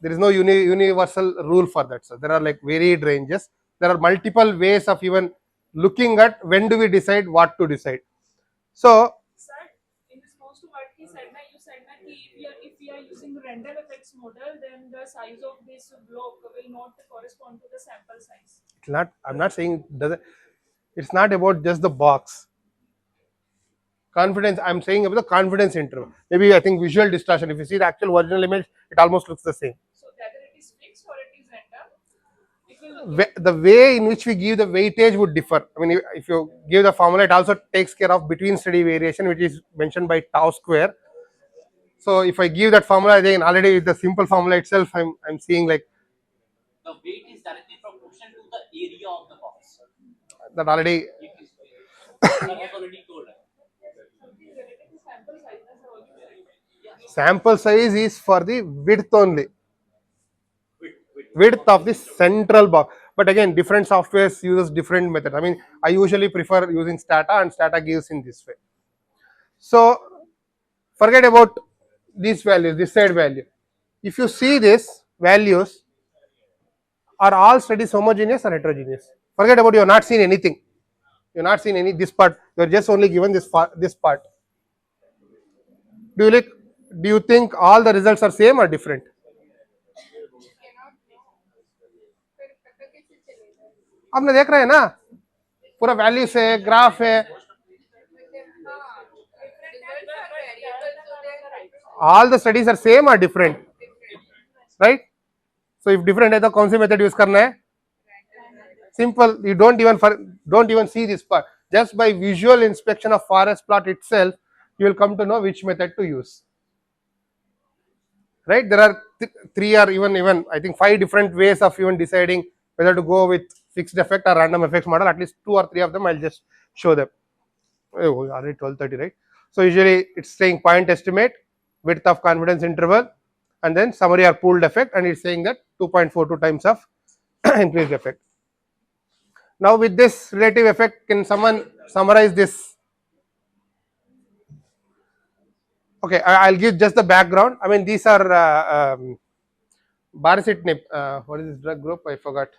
There is no universal rule for that. So there are like varied ranges. there are multiple ways of even looking at when do we decide what to decide. So Sir, in response to what he said, you said that if we are using random effects model, then the size of this block will not correspond to the sample size. it's not, I'm not saying doesn't, it's not about just the box. Confidence, I'm saying about the confidence interval. Maybe I think visual distortion. If you see the actual original image, it almost looks the same. So whether it is fixed or it is random, it will The way in which we give the weightage would differ. I mean, if you give the formula, it also takes care of between study variation, which is mentioned by tau square. So if I give that formula again, already with the simple formula itself, I'm seeing like The weight is directly proportional to the area of the box. that already. That was already told. something related to sample size. That's also Sample size is for the width only, width of the central box. But again, different softwares uses different methods. I mean, I usually prefer using Stata, and Stata gives in this way. So forget about these values, this side value. If you see this values, are all studies homogeneous or heterogeneous? Forget about, you have not seen anything. You have not seen any this part. You are just only given this part. Do you think all the results are same or different? आपने देख रहे हैं ना, पूरा values है, graph है, all the studies are same or different, right? So if different है तो कौन सी मेथड यूज करना है? Simple, you don't even see this part. Just by visual inspection of forest plot itself, you will come to know which method to use. Right? There are three or even I think 5 different ways of even deciding whether to go with fixed effect or random effects model. At least 2 or 3 of them I'll just show them. Oh, already 12:30, right? So usually it's saying point estimate, width of confidence interval, and then summary or pooled effect, and it's saying that 2.42 times of increased effect. Now with this relative effect, can someone summarize this? Okay, I'll give just the background. I mean, these are baricitinib. What is this drug group? I forgot.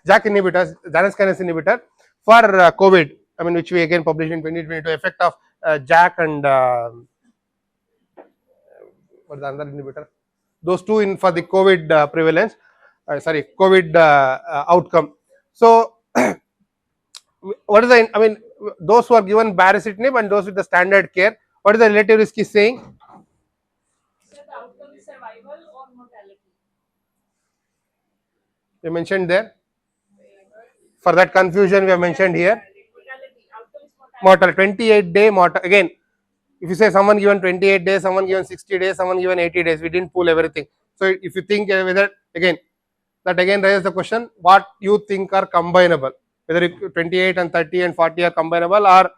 JAK inhibitors, Janus kinase inhibitor for COVID. I mean, which we again published in 2022. Effect of JAK and what is the other inhibitor? Those two in for the COVID prevalence. COVID outcome. So, what is the? I mean, those who are given baricitinib and those with the standard care. What is the relative risk is saying? So the outcome is survival or mortality. We mentioned there. For that confusion, we have mentioned here. Mortality. Outcome is mortality. Mortal 28-day mortal. Again, if you say someone given 28 days, someone given 60 days, someone given 80 days, we didn't pull everything. So if you think whether again, that again raises the question: what you think are combinable? Whether 28 and 30 and 40 are combinable, or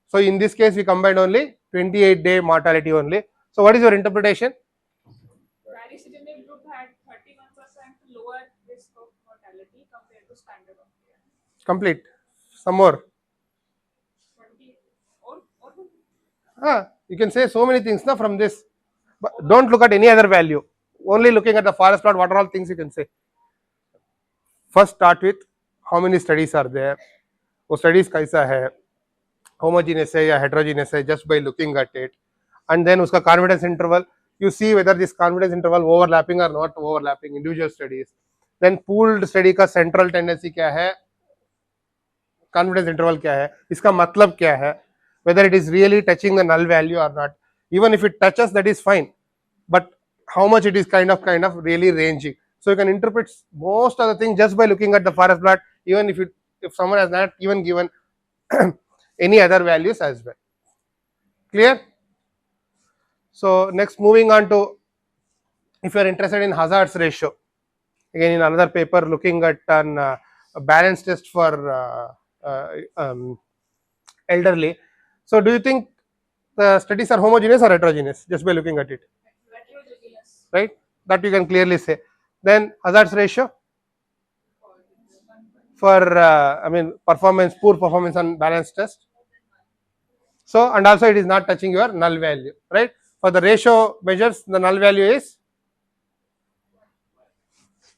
so in this case we combined only 28-day mortality only. So what is your interpretation? Baricitinib group had 31% lower risk of mortality compared to standard of care. Complete. Some more. 20 or You can say so many things now from this, but don't look at any other value. Only looking at the forest plot, what are all things you can say? First start with how many studies are there, वो studies कैसा है, homogeneous है या heterogeneous है, just by looking at it, and then उसका confidence interval, you see whether this confidence interval overlapping or not overlapping, individual studies. Then pooled study का central tendency क्या है, confidence interval क्या है, इसका मतलब क्या है, whether it is really touching the null value or not. Even if it touches, that is fine, but how much it is kind of really ranging. So you can interpret most of the things just by looking at the forest plot, even if someone has not even given any other values as well. Clear? So next, moving on to, if you are interested in hazards ratio, again in another paper looking at an a balance test for elderly. So do you think the studies are homogeneous or heterogeneous just by looking at it? heterogeneous. Right? That you can clearly say. Then hazards ratio for I mean poor performance on balance test. So and also it is not touching your null value, right? For the ratio measures, the null value is,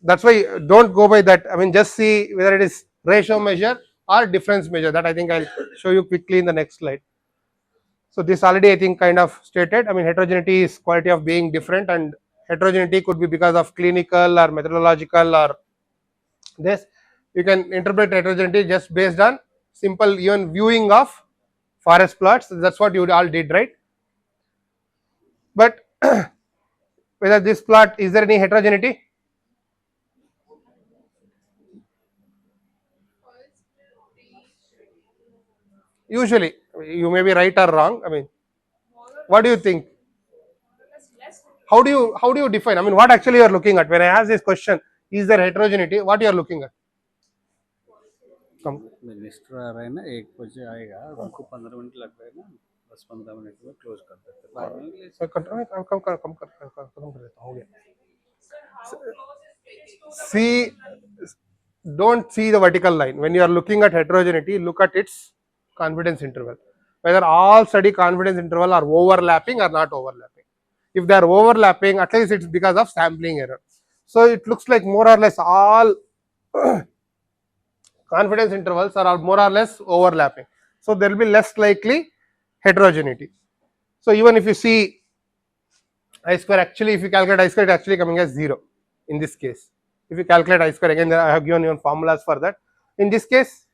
that's why don't go by that. I mean, just see whether it is ratio measure or difference measure. That I think I'll show you quickly in the next slide. So this already I think kind of stated. I mean, heterogeneity is quality of being different, and heterogeneity could be because of clinical or methodological or this. You can interpret heterogeneity just based on simple even viewing of forest plots. That's what you all did, right? But whether this plot, is there any heterogeneity? Usually, you may be right or wrong. I mean, what do you think? How do you define? I mean, what actually you are looking at when I ask this question? Is there heterogeneity? What you are looking at? Come. Minister आ रहे हैं ना, 1 बजे आएगा, उनको 15 minute लग रहे हैं ना, 10-15 मिनट में क्लोज कर देते हैं, बाद में ले सर कम कर देता हूँ, हो गया. See, don't see the vertical line. When you are looking at heterogeneity, look at its confidence interval. Whether all study confidence interval are overlapping or not overlapping. If they are overlapping, at least it's because of sampling error. So it looks like more or less all confidence intervals are more or less overlapping. So there will be less likely heterogeneity. So even if you see I square, actually if you calculate I square, it actually coming as 0 in this case. If you calculate I square, again I have given you formulas for that. In this case,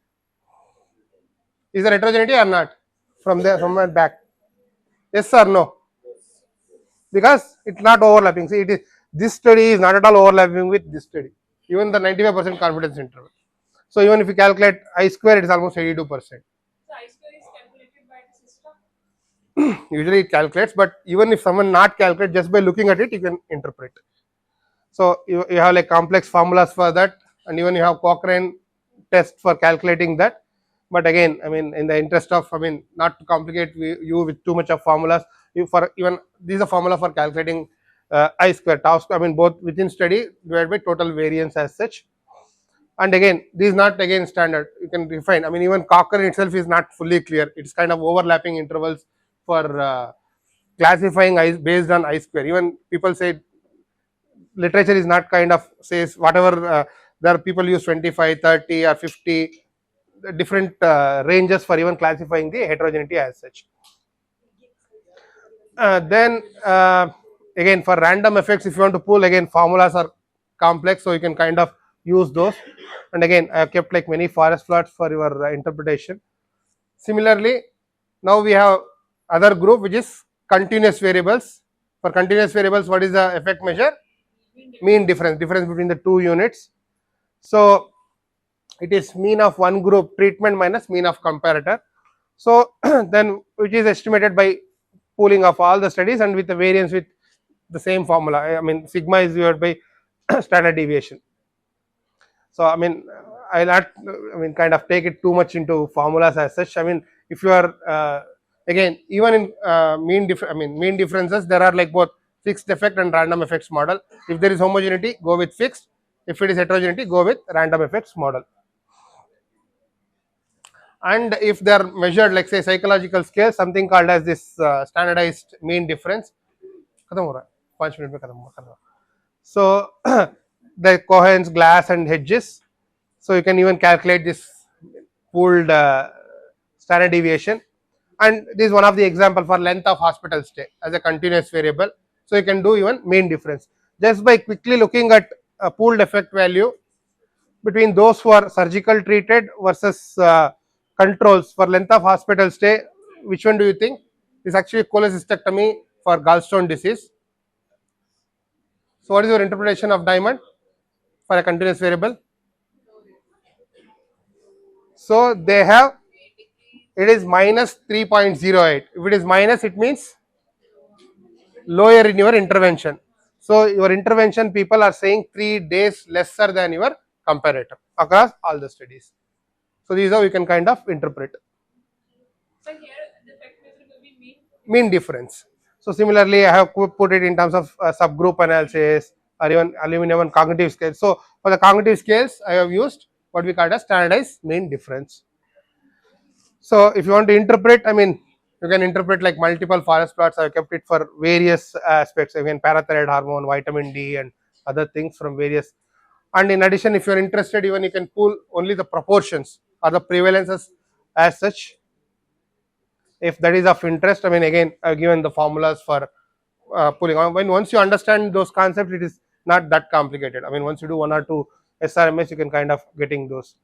is there heterogeneity or not? From there, somewhere back. Yes or no? Because it's not overlapping. See, it is, this study is not at all overlapping with this study. Even the 95% confidence interval. So even if you calculate I square, it is almost 82%. So I square is calculated by the system. Usually it calculates, but even if someone not calculate, just by looking at it, you can interpret. So you have like complex formulas for that, and even you have Cochrane test for calculating that. But again, I mean, in the interest of, I mean, not to complicate you with too much of formulas, you for even this is a formula for calculating I square, tau square. I mean, both within study divided by total variance as such. And again, this is not again standard. You can refine. I mean, even Cochrane itself is not fully clear. It's kind of overlapping intervals for classifying I based on I square. Even people say literature is not kind of says whatever there are people use 25, 30 or 50 different ranges for even classifying the heterogeneity as such. Then again for random effects, if you want to pull, again formulas are complex, so you can kind of use those. And again, I have kept like many forest plots for your interpretation. Similarly, now we have other group which is continuous variables. For continuous variables, what is the effect measure? Mean difference between the two units. So it is mean of one group treatment minus mean of comparator. So then which is estimated by pooling of all the studies and with the variance with the same formula. I mean, sigma is divided by standard deviation. So I mean, I'll not, I mean, kind of take it too much into formulas as such. I mean, if you are again, even in mean differences, there are like both fixed effect and random effects model. If there is homogeneity, go with fixed. If it is heterogeneity, go with random effects model. And if they are measured like say psychological scale, something called as this standardized mean difference. So the Cohen's, Glass and Hedges. So you can even calculate this pooled standard deviation. And this is one of the example for length of hospital stay as a continuous variable. So you can do even mean difference just by quickly looking at a pooled effect value between those who are surgical treated versus controls for length of hospital stay. Which one do you think is actually cholecystectomy for gallstone disease? So what is your interpretation of diamond for a continuous variable? So they have, it is minus 3.08. If it is minus, it means lower in your intervention. So your intervention people are saying 3 days lesser than your comparator across all the studies. So these are how you can kind of interpret. So here the effect measure will be Mean difference. So similarly, I have put it in terms of subgroup analysis or even aluminum and cognitive scales. So for the cognitive scales, I have used what we call as standardized mean difference. So if you want to interpret, I mean, You can interpret like multiple forest plots. I kept it for various aspects. Again, parathyroid hormone, vitamin D, and other things from various. And in addition, if you are interested, even you can pull only the proportions or the prevalences as such. If that is of interest, I mean, again, I've given the formulas for pulling. When once you understand those concepts, it is not that complicated. I mean, once you do one or two SRMS, you can kind of getting those.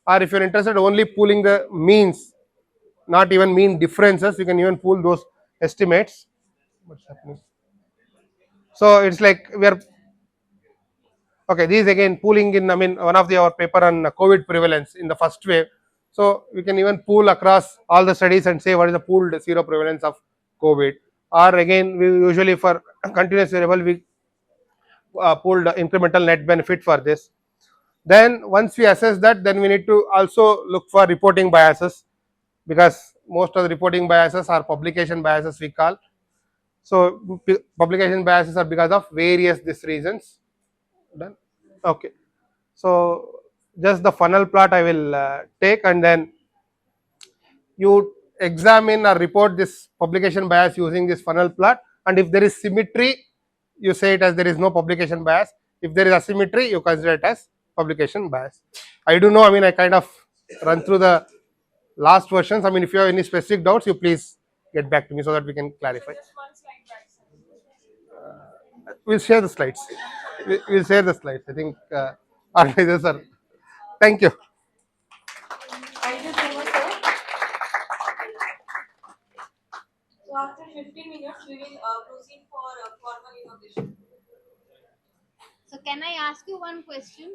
Or if you're interested only pulling the means, not even mean differences, you can even pull those estimates. What's happening? So it's like we are okay. These again pooling in. I mean, one of the our paper on COVID prevalence in the first wave. So we can even pool across all the studies and say what is the pooled zero prevalence of COVID. Or again, we usually for continuous variable we pooled incremental net benefit for this. Then once we assess that, then we need to also look for reporting biases, because most of the reporting biases are publication biases we call. So publication biases are because of various these reasons. Done. Okay. So just the funnel plot I will take, and then you examine or report this publication bias using this funnel plot, and if there is symmetry, you say it as there is no publication bias. If there is asymmetry, you consider it as publication bias. I do know, I mean, I kind of run through the last versions. I mean, if you have any specific doubts, you please get back to me so that we can clarify. Just one slide back, sir. We'll share the slides. We'll share the slides. I think organizers are. Thank you. Thank you so much, sir. So after 15 minutes, we will proceed for formal innovation. So can I ask you one question?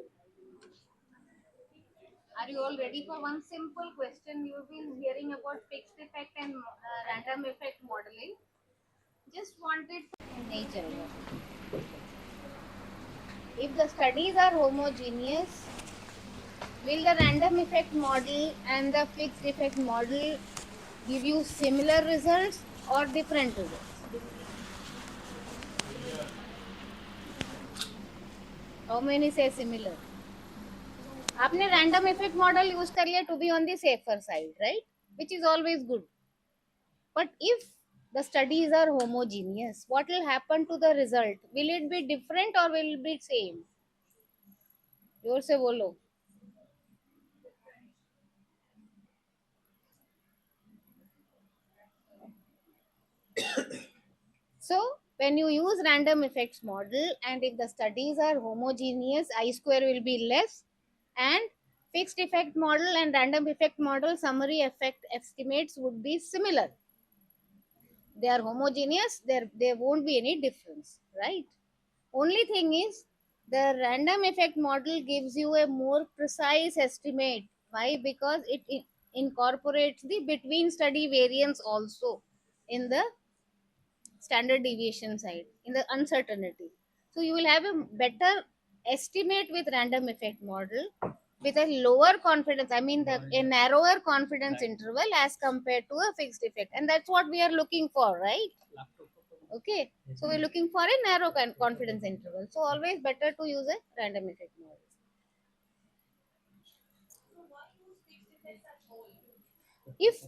Are you all ready for one simple question? You've been hearing about fixed effect and random effect modeling. Just wanted in nature. If the studies are homogeneous, will the random effect model and the fixed effect model give you similar results or different results? How many say similar? आपने random effect model use कर लिया to be on the safer side, right? Which is always good. But if the studies are homogeneous, what will happen to the result? Will it be different or will it be same? जोर से बोलो. So when you use random effects model and if the studies are homogeneous, I square will be less, and fixed effect model and random effect model summary effect estimates would be similar. They are homogeneous, there won't be any difference, right? Only thing is the random effect model gives you a more precise estimate. Why? Because it incorporates the between study variance also in the standard deviation side, in the uncertainty. So you will have a better estimate with random effect model with a lower confidence, I mean a narrower confidence interval as compared to a fixed effect, and that's what we are looking for, right? Okay, so we're looking for a narrow confidence interval, so always better to use a random effect model. If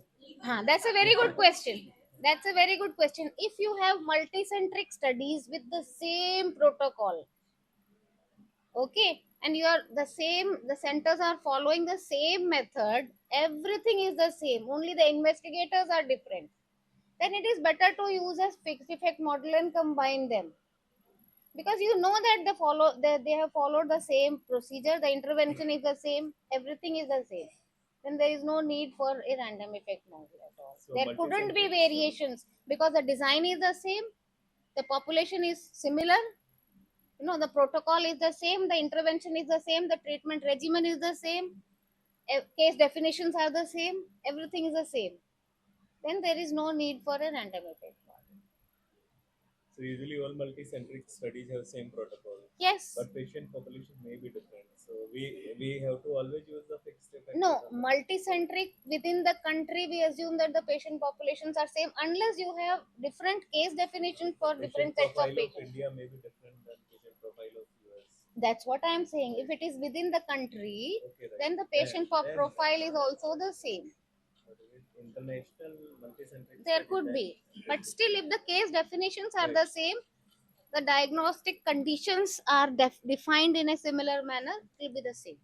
that's a very good question. That's a very good question. If you have multicentric studies with the same protocol, okay, and you are the same, the centers are following the same method, everything is the same, only the investigators are different, then it is better to use a fixed effect model and combine them, because you know that they have followed the same procedure, the intervention is the same, everything is the same, then there is no need for a random effect model at all. So there couldn't be variations because the design is the same, the population is similar, the protocol is the same, the intervention is the same, the treatment regimen is the same, case definitions are the same, everything is the same, then there is no need for a random effect model. So usually all multicentric studies have same protocol. Yes. But patient population may be different. So we have to always use the fixed effect. No, multicentric within the country we assume that the patient populations are same unless you have different case definitions for different sets of Patient profile patients. of India may be different than patient profile of US. That's what I am saying. If it is within the country, Okay, right. then the patient profile is also the same. international multicentric There study could that be, but still, if the case definitions are the same, the diagnostic conditions are defined in a similar manner, it will be the same.